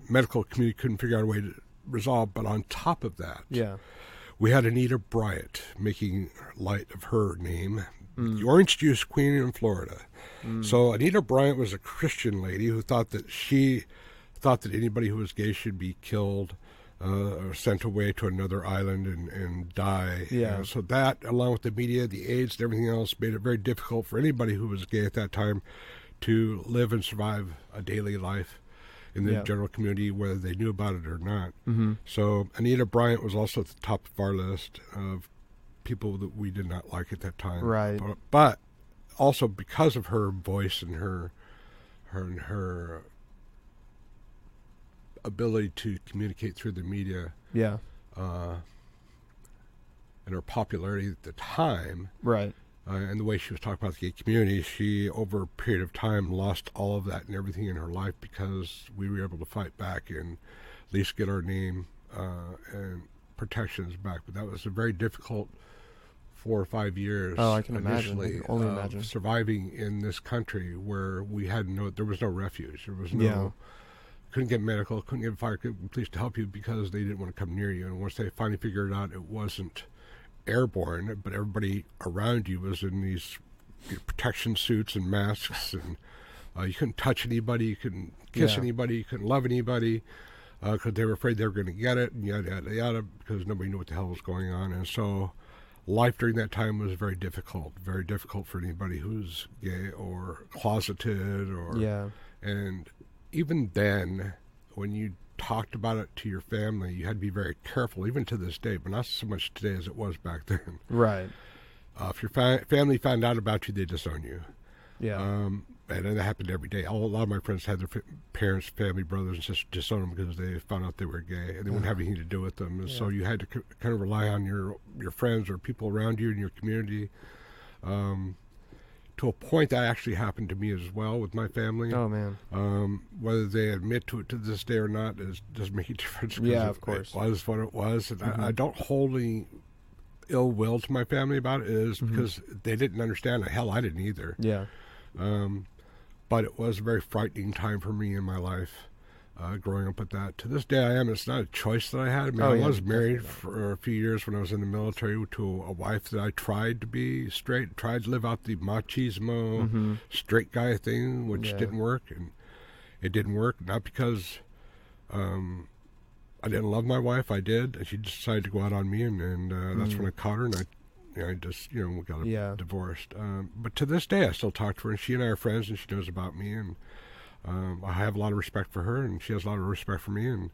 medical community couldn't figure out a way to resolve. But on top of that, we had Anita Bryant, making light of her name, the orange juice queen in Florida. So Anita Bryant was a Christian lady who thought that anybody who was gay should be killed or sent away to another island and die. So that, along with the media, the AIDS, and everything else, made it very difficult for anybody who was gay at that time to live and survive a daily life in the general community, whether they knew about it or not. So Anita Bryant was also at the top of our list of people that we did not like at that time. Right. But also because of her voice and her ability to communicate through the media, and her popularity at the time, and the way she was talking about the gay community, she, over a period of time, lost all of that and everything in her life, because we were able to fight back and at least get our name and protections back. But that was a very difficult 4 or 5 years. Oh, I can imagine. I can only imagine. Surviving in this country where there was no refuge. There was no, couldn't get medical, couldn't get fire, couldn't get police to help you because they didn't want to come near you. And once they finally figured out it wasn't airborne, but everybody around you was in these protection suits and masks, and you couldn't touch anybody, you couldn't kiss anybody, you couldn't love anybody, because they were afraid they were going to get it, and yada, yada, yada, because nobody knew what the hell was going on. And so life during that time was very difficult for anybody who's gay or closeted, and even then, when you talked about it to your family, you had to be very careful, even to this day, but not so much today as it was back then. Right. If your family found out about you, they disown you. And that happened every day. A lot of my friends had their parents, family, brothers, and sisters disown them because they found out they were gay, and they wouldn't have anything to do with them. And so you had to kind of rely on your friends or people around you in your community. To a point that actually happened to me as well with my family. Oh, man. Whether they admit to it to this day or not doesn't make a difference. Of course. It was what it was. And I don't hold any ill will to my family about it. It is because they didn't understand it. Hell, I didn't either. But it was a very frightening time for me in my life, growing up with that. To this day, it's not a choice that I had. I mean, I was married for a few years when I was in the military to a wife that I tried to be straight, tried to live out the machismo, straight guy thing, which didn't work. And it didn't work, not because I didn't love my wife. I did, and she decided to go out on me, and that's when I caught her, and I just, we got divorced. But to this day, I still talk to her, and she and I are friends, and she knows about me, and I have a lot of respect for her, and she has a lot of respect for me, and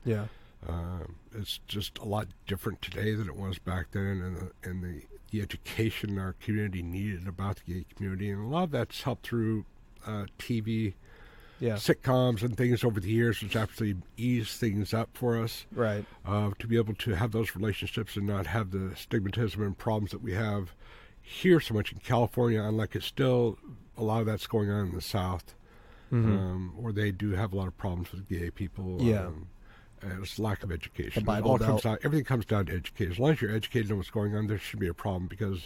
it's just a lot different today than it was back then, and the education our community needed about the gay community, and a lot of that's helped through TV, sitcoms and things over the years, which actually eased things up for us. Right. To be able to have those relationships and not have the stigmatism and problems that we have here so much in California, unlike it's still a lot of that's going on in the South, where they do have a lot of problems with gay people. And it's lack of education. Everything comes down to education. As long as you're educated on what's going on, there should be a problem, because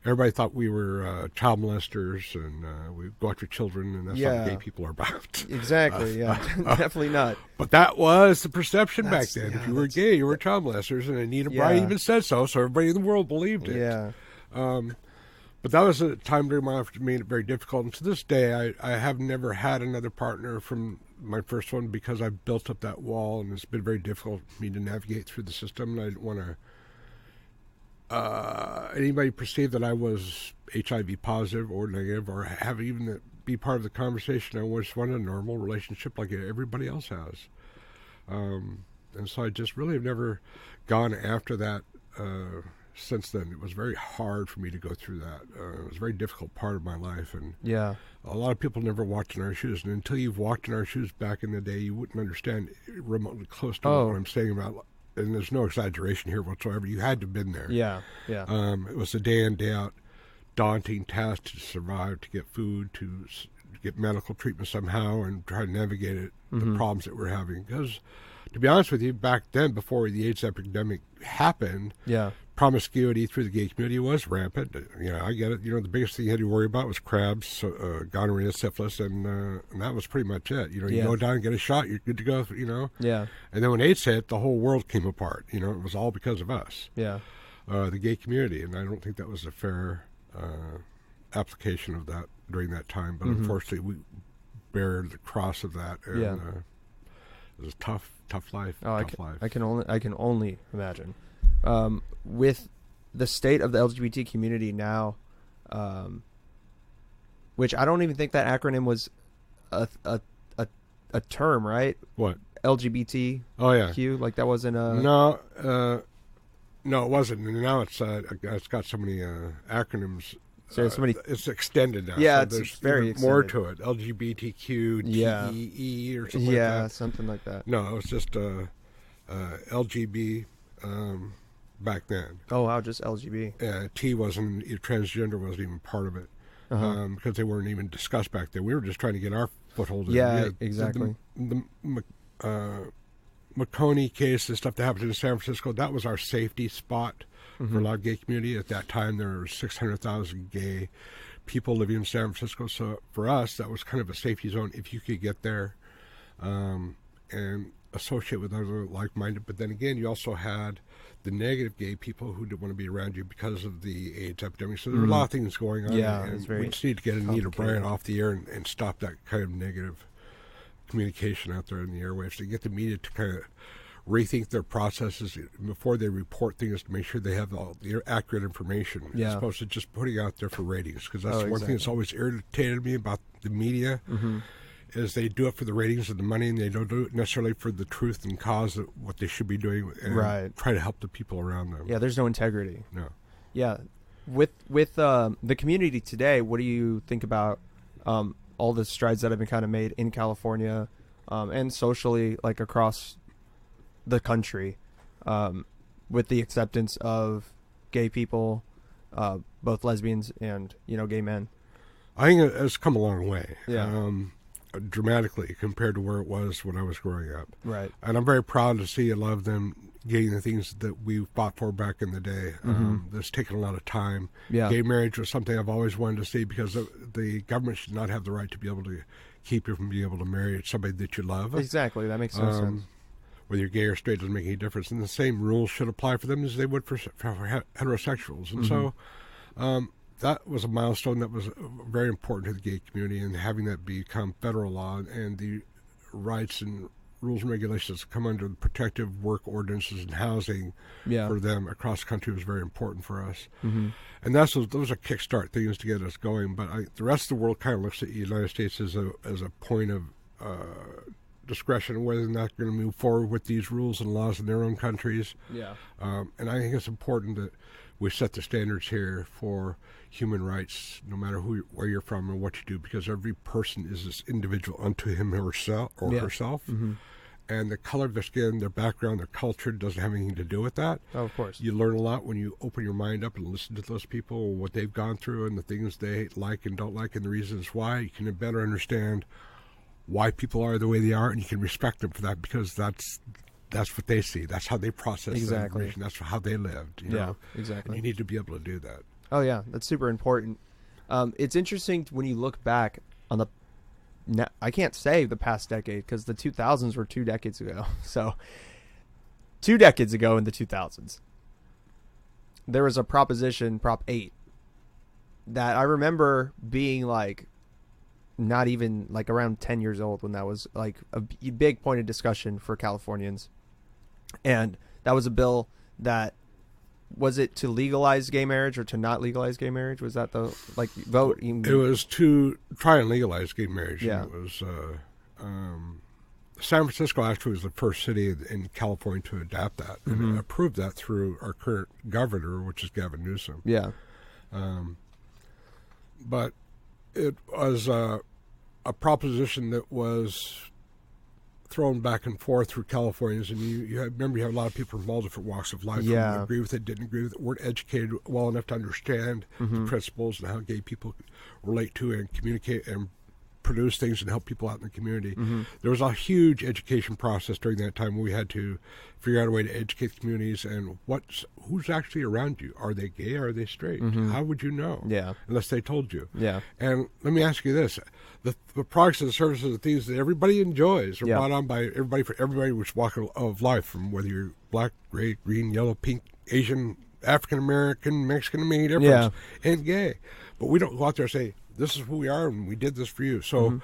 everybody thought we were child molesters and we go after children, and that's not what gay people are about. Exactly, definitely not. But that was the perception back then. If you were gay, you were child molesters, and Anita Bryant even said so everybody in the world believed it. Yeah. But that was a time during my life that made it very difficult. And to this day, I have never had another partner from my first one, because I've built up that wall, and it's been very difficult for me to navigate through the system. And I didn't want to anybody perceive that I was HIV positive or negative, or have even be part of the conversation. I just wanted a normal relationship like everybody else has. And so I just really have never gone after that since then. It was very hard for me to go through that. It was a very difficult part of my life, and a lot of people never walked in our shoes, and until you've walked in our shoes back in the day, you wouldn't understand remotely close to what I'm saying about. And there's no exaggeration here whatsoever. You had to have been there. It was a day in, day out daunting task to survive, to get food, to get medical treatment somehow, and try to navigate it, the problems that we're having. Because, to be honest with you, back then, before the AIDS epidemic happened, promiscuity through the gay community was rampant. I get it. The biggest thing you had to worry about was crabs, gonorrhea, syphilis, and that was pretty much it. You go down and get a shot, you're good to go. And then when AIDS hit, the whole world came apart. It was all because of us. The gay community, and I don't think that was a fair application of that during that time. But unfortunately, we bear the cross of that, and it was a tough life. Life. I can only imagine. With the state of the LGBT community now, which I don't even think that acronym was a term, right? What? LGBT. Oh yeah. Q, like that wasn't a. No, it wasn't. And now it's got so many acronyms. So it's extended now. Yeah, so it's very extended. More to it. LGBTQ, TEE, or something like that. Something like that. No, it was just LGB back then. Oh wow, just LGB. T wasn't, transgender wasn't even part of it, because they weren't even discussed back then. We were just trying to get our foothold in. Yeah, exactly. The McConey case and stuff that happened in San Francisco, that was our safety spot for a lot of gay community. At that time, there were 600,000 gay people living in San Francisco. So for us, that was kind of a safety zone if you could get there and associate with other like-minded. But then again, you also had the negative gay people who didn't want to be around you because of the AIDS epidemic. So there were a lot of things going on. Yeah, and we just need to get Anita Bryant off the air and stop that kind of negative communication out there in the airwaves, to get the media to kind of rethink their processes before they report things, to make sure they have all the accurate information, as opposed to just putting out there for ratings. Because that's one thing that's always irritated me about the media, is they do it for the ratings and the money, and they don't do it necessarily for the truth and cause of what they should be doing, and try to help the people around them. Yeah, there's no integrity. No. Yeah. With the community today, what do you think about all the strides that have been kind of made in California and socially, like across the country, with the acceptance of gay people, both lesbians and gay men? I think it's come a long way. Yeah. Dramatically compared to where it was when I was growing up. Right. And I'm very proud to see a lot of them getting the things that we fought for back in the day. That's taken a lot of time. Yeah. Gay marriage was something I've always wanted to see, because the government should not have the right to be able to keep you from being able to marry somebody that you love. Exactly. That makes no sense. Whether you're gay or straight doesn't make any difference. And the same rules should apply for them as they would for heterosexuals. And so that was a milestone that was very important to the gay community, and having that become federal law, and the rights and rules and regulations that come under the protective work ordinances and housing for them across the country was very important for us. Mm-hmm. And those are kickstart things to get us going. But the rest of the world kind of looks at the United States as a point of discretion whether or not they're going to move forward with these rules and laws in their own countries. Yeah. And I think it's important that we set the standards here for human rights, no matter where you're from or what you do, because every person is this individual unto him or herself. Mm-hmm. And the color of their skin, their background, their culture doesn't have anything to do with that. Oh, of course. You learn a lot when you open your mind up and listen to those people, what they've gone through and the things they like and don't like and the reasons why. You can better understand why people are the way they are, and you can respect them for that, because that's what they see. That's how they process the information. That's how they lived. You know? Exactly. And you need to be able to do that. Oh, yeah. That's super important. It's interesting when you look back on I can't say the past decade, because the 2000s were 2 decades ago. So 2 decades ago in the 2000s, there was a proposition, Prop 8, that I remember being like not even like around 10 years old when that was like a big point of discussion for Californians. And that was a bill that, was it to legalize gay marriage or to not legalize gay marriage? Was that the vote? It was to try and legalize gay marriage. Yeah. And it was San Francisco actually was the first city in California to adapt that and approved that through our current governor, which is Gavin Newsom. Yeah. But it was a proposition that was thrown back and forth through Californians, and you have a lot of people from all different walks of life who agree with it, didn't agree with it, weren't educated well enough to understand the principles and how gay people relate to and communicate and produce things and help people out in the community. There was a huge education process during that time where we had to figure out a way to educate the communities and who's actually around you. Are they gay? Are they straight? How would you know? Yeah. Unless they told you. Yeah. And let me ask you this. The products and services and things that everybody enjoys are brought on by everybody for everybody which walk of life, from whether you're black, gray, green, yellow, pink, Asian, African-American, Mexican, any difference, and gay. But we don't go out there and say, this is who we are, and we did this for you. So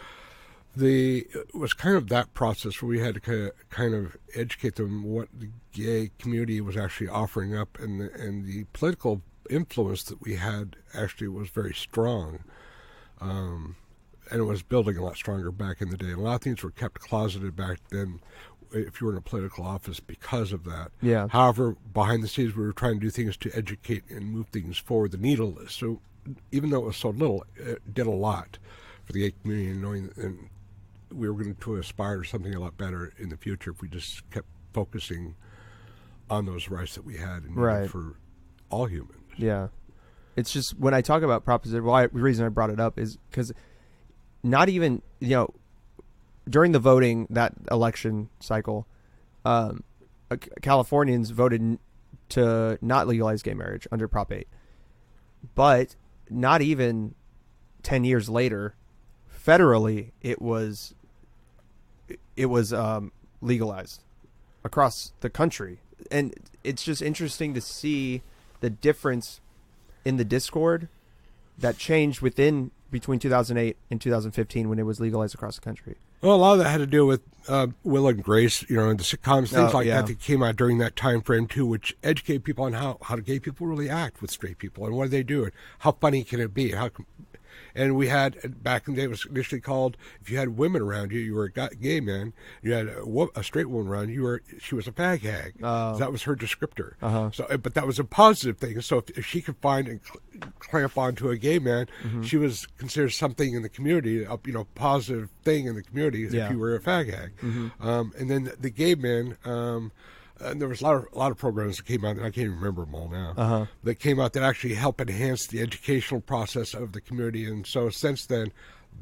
it was kind of that process where we had to kind of educate them what the gay community was actually offering up, and the political influence that we had actually was very strong. And it was building a lot stronger back in the day. And a lot of things were kept closeted back then if you were in a political office because of that. Yeah. However, behind the scenes, we were trying to do things to educate and move things forward. The needle is so, even though it was so little, it did a lot for the gay community, and knowing and we were going to aspire to something a lot better in the future if we just kept focusing on those rights that we had and needed for all humans. Yeah. It's just, when I talk about proposition, the reason I brought it up is because not even, during the voting, that election cycle, Californians voted to not legalize gay marriage under Prop 8. But not even 10 years later, federally, it was legalized across the country. And it's just interesting to see the difference in the discord that changed between 2008 and 2015 when it was legalized across the country. Well, a lot of that had to do with Will and Grace, and the sitcoms, things like that came out during that time frame too, which educate people on how do gay people really act with straight people, and what do they do, and how funny can it be, and we had, back in the day, it was initially called, if you had women around you, you were a gay man. You had a straight woman around you, she was a fag hag. That was her descriptor. So, but that was a positive thing. So if she could find and clamp onto a gay man, she was considered something in the community, a positive thing in the community if you were a fag hag. And then the gay men. And there was a lot of programs that came out, and I can't even remember them all now, that came out that actually help enhance the educational process of the community. And so since then,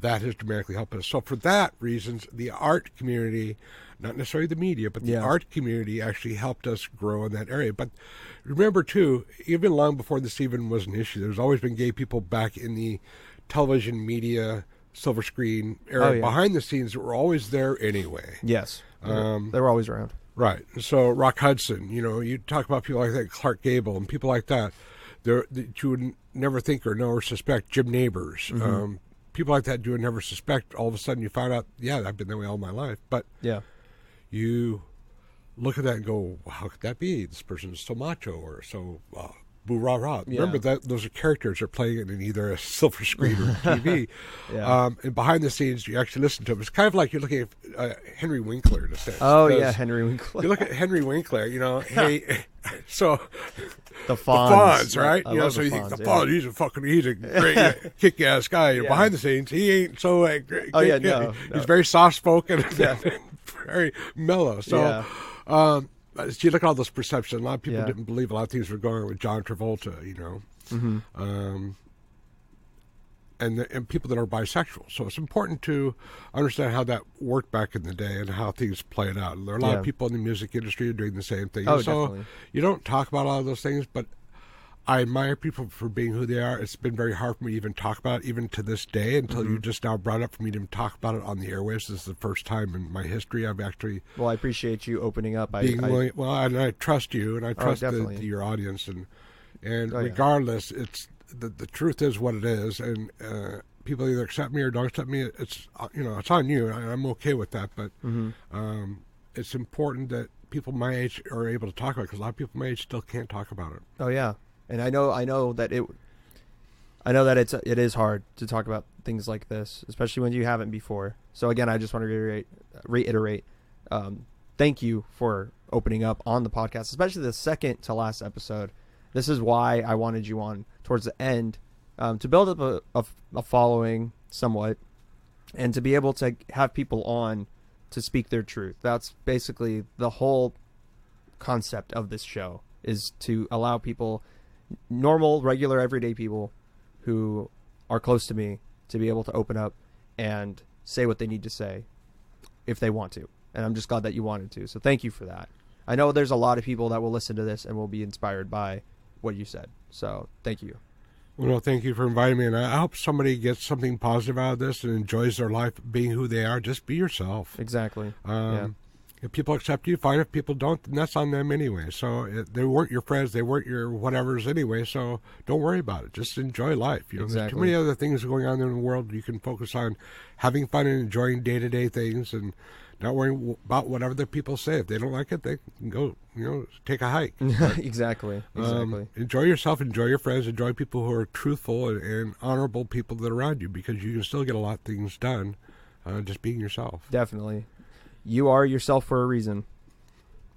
that has dramatically helped us. So for that reasons, the art community, not necessarily the media, but the art community actually helped us grow in that area. But remember, too, even long before this even was an issue, there's always been gay people back in the television, media, silver screen era, behind the scenes, that were always there anyway. Yes. They were always around. Right. So Rock Hudson, you talk about people like that, Clark Gable, and people like that, that you would never think or know or suspect. Jim Neighbors, people like that you would never suspect. All of a sudden you find out, I've been that way all my life. But you look at that and go, well, how could that be? This person's so macho or so boo rah rah. Yeah. Remember that those are characters that are playing it in either a silver screen or TV. Yeah. And behind the scenes, you actually listen to them. It's kind of like you're looking at Henry Winkler in a sense. Oh yeah, Henry Winkler. You look at Henry Winkler, hey, so the Fonz, right? I love so the you think Fonz, the Fonz, he's a great kick-ass guy. Yeah. Behind the scenes, he ain't so great. Oh yeah, no. He's very soft-spoken, Yeah. very mellow. So, you look at all those perceptions. A lot of people didn't believe a lot of things were going on with John Travolta, Mm-hmm. And people that are bisexual. So it's important to understand how that worked back in the day and how things played out. And there are a lot of people in the music industry who are doing the same thing. Oh, so definitely. you don't talk about all of those things, but I admire people for being who they are. It's been very hard for me to even talk about it, even to this day, until you just now brought up for me to talk about it on the airwaves. This is the first time in my history I've actually... Well, I appreciate you opening up. and I trust you, and I trust your audience. And regardless, it's the truth is what it is, and people either accept me or don't accept me. It's it's on you, and I'm okay with that. But it's important that people my age are able to talk about it, because a lot of people my age still can't talk about it. Oh yeah, and I know that it is hard to talk about things like this, especially when you haven't before. So again, I just want to reiterate. Thank you for opening up on the podcast, especially the second to last episode. This is why I wanted you on towards the end, to build up a following somewhat, and to be able to have people on to speak their truth. That's basically the whole concept of this show, is to allow people, normal, regular, everyday people who are close to me, to be able to open up and say what they need to say if they want to. And I'm just glad that you wanted to. So thank you for that. I know there's a lot of people that will listen to this and will be inspired by what you said. So thank you. Well, thank you for inviting me, and I hope somebody gets something positive out of this and enjoys their life being who they are. Just be yourself. Exactly. If people accept you, fine. If people don't, then that's on them anyway. So they weren't your friends, they weren't your whatevers anyway, so don't worry about it. Just enjoy life. There's too many other things going on in the world. You can focus on having fun and enjoying day-to-day things, and not worrying about what other people say. If they don't like it, they can go, take a hike. Exactly. Enjoy yourself, enjoy your friends, enjoy people who are truthful and honorable people that are around you, because you can still get a lot of things done just being yourself. Definitely. You are yourself for a reason.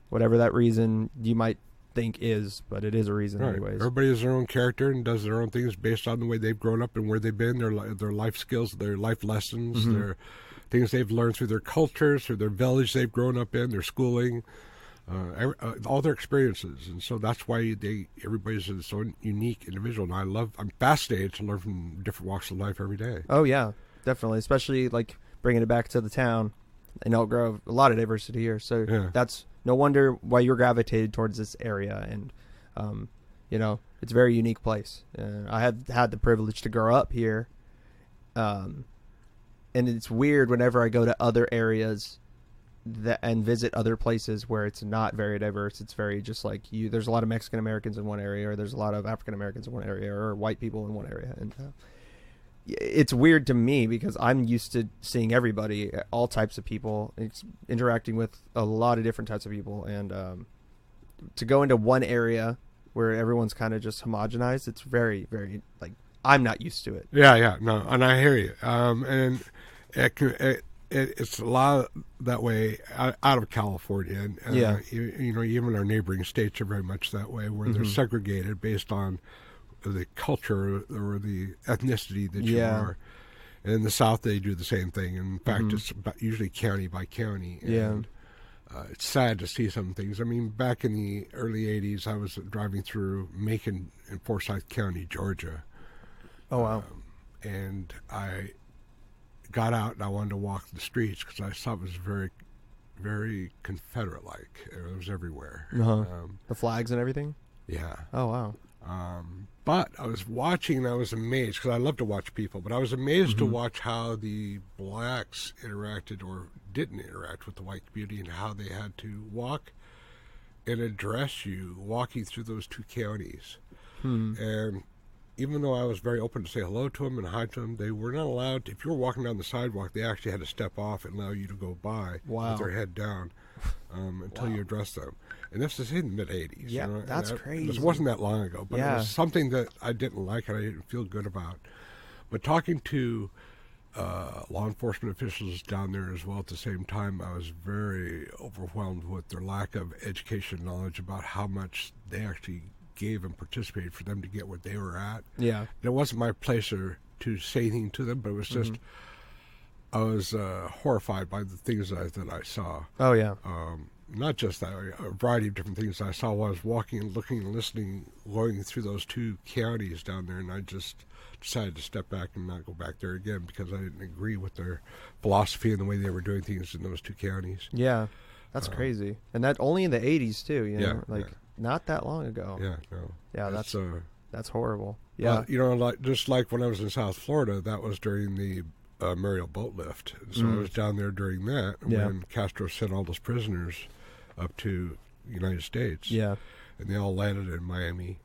Whatever that reason you might think is, but it is a reason anyways. Everybody has their own character and does their own things based on the way they've grown up and where they've been, their life skills, their life lessons, their things they've learned through their cultures, through their village they've grown up in, their schooling, all their experiences. And so that's why everybody's a so unique individual. And I'm fascinated to learn from different walks of life every day. Oh yeah, definitely. Especially like bringing it back to the town in Elk Grove, a lot of diversity here. So that's no wonder why you're gravitated towards this area. And, it's a very unique place. I have had the privilege to grow up here. And it's weird whenever I go to other areas and visit other places where it's not very diverse. It's very just like there's a lot of Mexican Americans in one area, or there's a lot of African Americans in one area, or white people in one area. And it's weird to me because I'm used to seeing everybody, all types of people, interacting with a lot of different types of people. And to go into one area where everyone's kind of just homogenized, it's very, very, I'm not used to it. Yeah, no, and I hear you. And it's a lot that way out of California. And, even our neighboring states are very much that way, where they're segregated based on the culture or the ethnicity that you are. And in the South, they do the same thing. In fact, it's usually county by county. And it's sad to see some things. I mean, back in the early 80s, I was driving through Macon in Forsyth County, Georgia. Oh, wow. And I got out and I wanted to walk the streets because I saw it was very, very Confederate-like. It was everywhere. The flags and everything? Yeah. Oh, wow. But I was watching and I was amazed, because I love to watch people, but I was amazed to watch how the blacks interacted or didn't interact with the white community, and how they had to walk and address you walking through those two counties. And even though I was very open to say hello to them and hi to them, they were not allowed to. If you were walking down the sidewalk, they actually had to step off and allow you to go by with their head down. until you address them. And this is in the mid-'80s. Yeah, that's crazy. This wasn't that long ago, but it was something that I didn't like and I didn't feel good about. But talking to law enforcement officials down there as well at the same time, I was very overwhelmed with their lack of education knowledge about how much they actually gave and participated for them to get where they were at. Yeah. And it wasn't my place to say anything to them, but it was just, I was horrified by the things that I saw. Oh, yeah. Not just that, a variety of different things I saw while I was walking and looking and listening, going through those two counties down there, and I just decided to step back and not go back there again because I didn't agree with their philosophy and the way they were doing things in those two counties. Yeah, that's crazy. And that only in the 80s, too, you know? Not that long ago. Yeah, no. Yeah, that's horrible. Yeah. Just like when I was in South Florida, that was during the Mariel boat lift. So I was down there during that when Castro sent all those prisoners up to the United States. Yeah. And they all landed in Miami.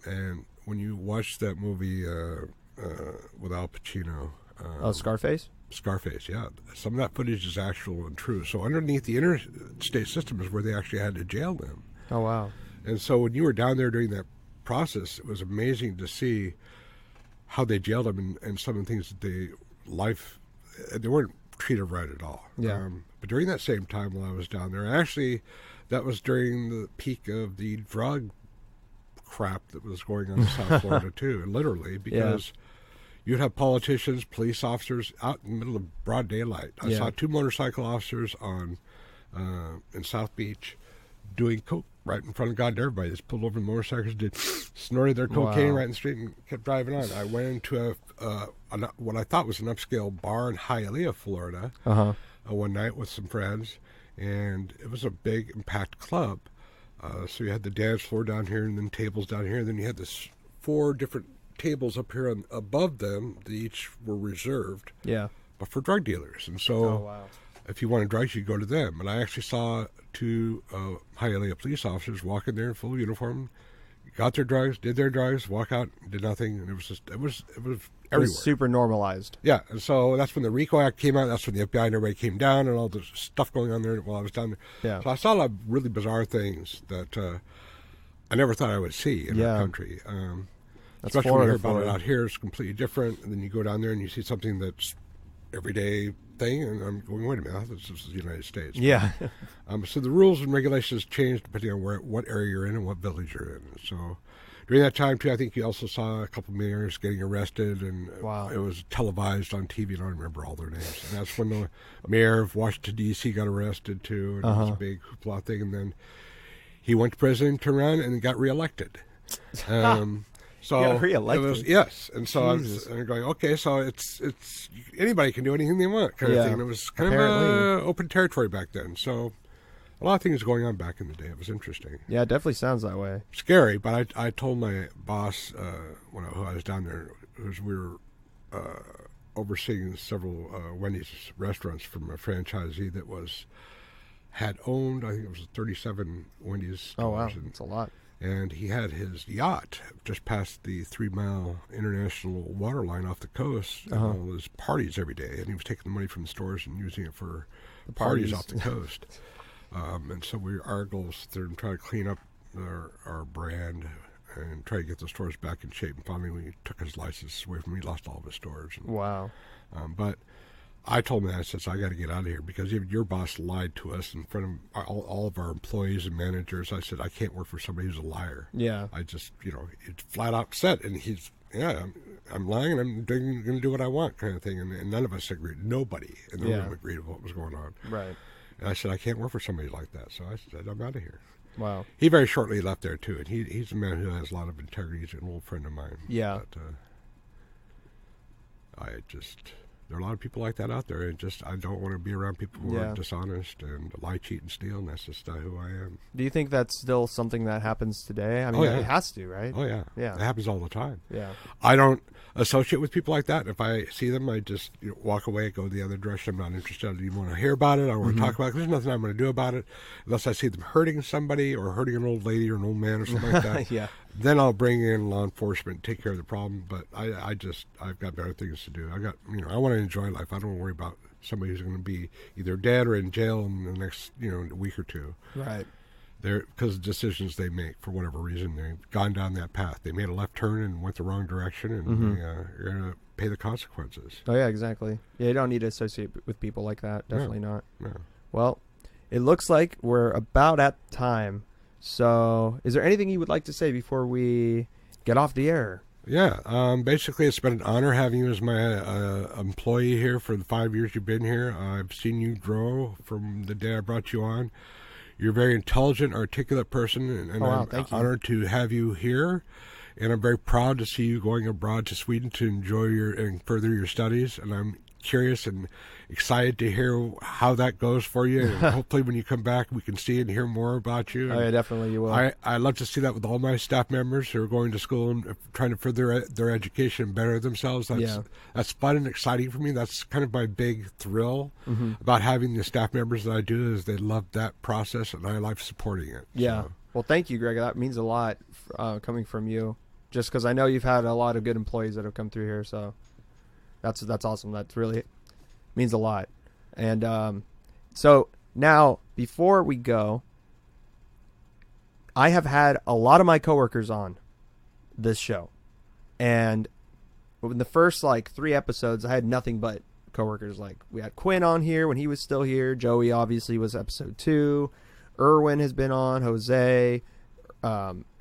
And when you watch that movie with Al Pacino... Scarface? Scarface, yeah. Some of that footage is actual and true. So underneath the interstate system is where they actually had to jail them. Oh, wow. And so when you were down there during that process, it was amazing to see how they jailed them and some of the things that they weren't treated right at all. Yeah. But during that same time while I was down there, actually, that was during the peak of the drug crap that was going on in South Florida, too, and literally, because you'd have politicians, police officers out in the middle of broad daylight. I saw 2 motorcycle officers in South Beach doing coke right in front of God and everybody. Just pulled over the motorcycles, snorted their cocaine right in the street and kept driving on. I went into what I thought was an upscale bar in Higley, Florida, one night with some friends, and it was a big and packed club. So you had the dance floor down here and then tables down here, and then you had this 4 different tables up here above them that each were reserved but for drug dealers. And so if you wanted drugs, you'd go to them. And I actually saw 2 Hialeah police officers walk in there in full uniform, got their drugs, did their drugs, walk out, did nothing, and it was everywhere. It was super normalized. Yeah, and so that's when the RICO Act came out. That's when the FBI and everybody came down, and all the stuff going on there while I was down there. Yeah. So I saw a lot of really bizarre things that I never thought I would see in our country. Especially when you hear about it out here, it's completely different. And then you go down there and you see something that's everyday thing, and I'm going, wait a minute, this is the United States. Yeah. So the rules and regulations change depending on what area you're in and what village you're in. So during that time, too, I think you also saw a couple of mayors getting arrested, and it was televised on TV, and I don't remember all their names. And that's when the mayor of Washington, D.C. got arrested, too, and it was a big hoopla thing. And then he went to prison, turned around, and got reelected. So got reelected. Yes, and so I'm going, okay, so it's anybody can do anything they want, kind of thing. And it was kind of open territory back then. So a lot of things going on back in the day. It was interesting. Yeah, it definitely sounds that way. Scary, but I told my boss when I was down there, we were overseeing several Wendy's restaurants from a franchisee that had owned, I think it was 37 Wendy's stores. Oh, wow, that's a lot. And he had his yacht just past the 3-mile international water line off the coast, and all his parties every day. And he was taking the money from the stores and using it for the parties off the coast. And so our goal was to try to clean up our brand and try to get the stores back in shape. And finally, we took his license away from him. He lost all of his stores. And, wow. But I told him that. I said, I got to get out of here because even your boss lied to us in front of all of our employees and managers. I said, I can't work for somebody who's a liar. Yeah. I just, it's flat out said. And he's, I'm lying and I'm going to do what I want kind of thing. And none of us agreed. Nobody in the room agreed with what was going on. Right. And I said, I can't work for somebody like that. So I said, I'm out of here. Wow. He very shortly left there, too. And he's a man who has a lot of integrity. He's an old friend of mine. Yeah. But there are a lot of people like that out there, and I don't want to be around people who are dishonest and lie, cheat, and steal, and that's just not who I am. Do you think that's still something that happens today? I mean, it has to, right? Oh, yeah. Yeah. It happens all the time. Yeah. I don't associate with people like that. If I see them, I just walk away, go the other direction. I'm not interested. I don't even want to hear about it. I don't want to talk about it. There's nothing I'm going to do about it unless I see them hurting somebody or hurting an old lady or an old man or something like that. Yeah. Then I'll bring in law enforcement and take care of the problem. But I've got better things to do. I want to enjoy life. I don't want to worry about somebody who's going to be either dead or in jail in the next week or two. Right. They're because of decisions they make for whatever reason. They've gone down that path. They made a left turn and went the wrong direction, and you're going to pay the consequences. Oh yeah, exactly. Yeah, you don't need to associate with people like that. Definitely not. No. Well, it looks like we're about at time. So, is there anything you would like to say before we get off the air? Yeah, basically it's been an honor having you as my employee here for the 5 years you've been here. I've seen you grow from the day I brought you on. You're a very intelligent, articulate person, and I'm honored to have you here. And I'm very proud to see you going abroad to Sweden to enjoy and further your studies. And I'm curious and excited to hear how that goes for you. And hopefully when you come back, we can see and hear more about you. Oh, yeah, definitely you will. I love to see that with all my staff members who are going to school and trying to further their education and better themselves. That's fun and exciting for me. That's kind of my big thrill about having the staff members that I do is they love that process, and I like supporting it. Yeah. So. Well, thank you, Greg. That means a lot coming from you, just because I know you've had a lot of good employees that have come through here, so that's awesome. That really means a lot. And so now, before we go, I have had a lot of my coworkers on this show, and in the first 3 episodes, I had nothing but coworkers. Like, we had Quinn on here when he was still here. Joey obviously was episode 2. Erwin has been on. Jose,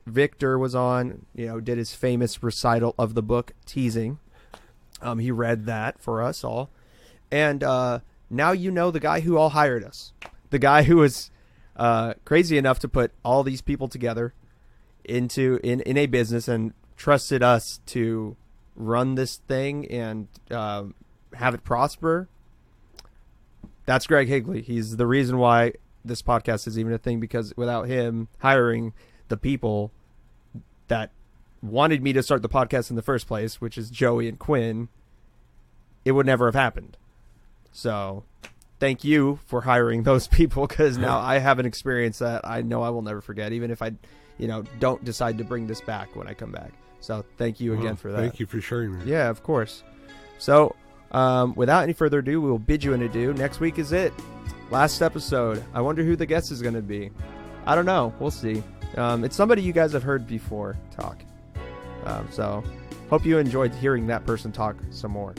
Victor was on. Did his famous recital of the book Teasing. He read that for us all. And now the guy who all hired us. The guy who was crazy enough to put all these people together in a business and trusted us to run this thing and have it prosper. That's Greg Higley. He's the reason why this podcast is even a thing, because without him hiring the people that wanted me to start the podcast in the first place, which is Joey and Quinn, it would never have happened. So thank you for hiring those people, because now I have an experience that I know I will never forget, even if I don't decide to bring this back when I come back. So thank you again for that. Thank you for sharing that. Yeah, of course. So without any further ado, we will bid you an adieu. Next week is it. Last episode. I wonder who the guest is going to be. I don't know. We'll see. It's somebody you guys have heard before talk. So hope you enjoyed hearing that person talk some more.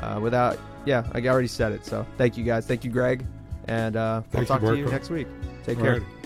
I already said it. So thank you guys. Thank you, Greg. And I'll talk to you next week. Take care. Right.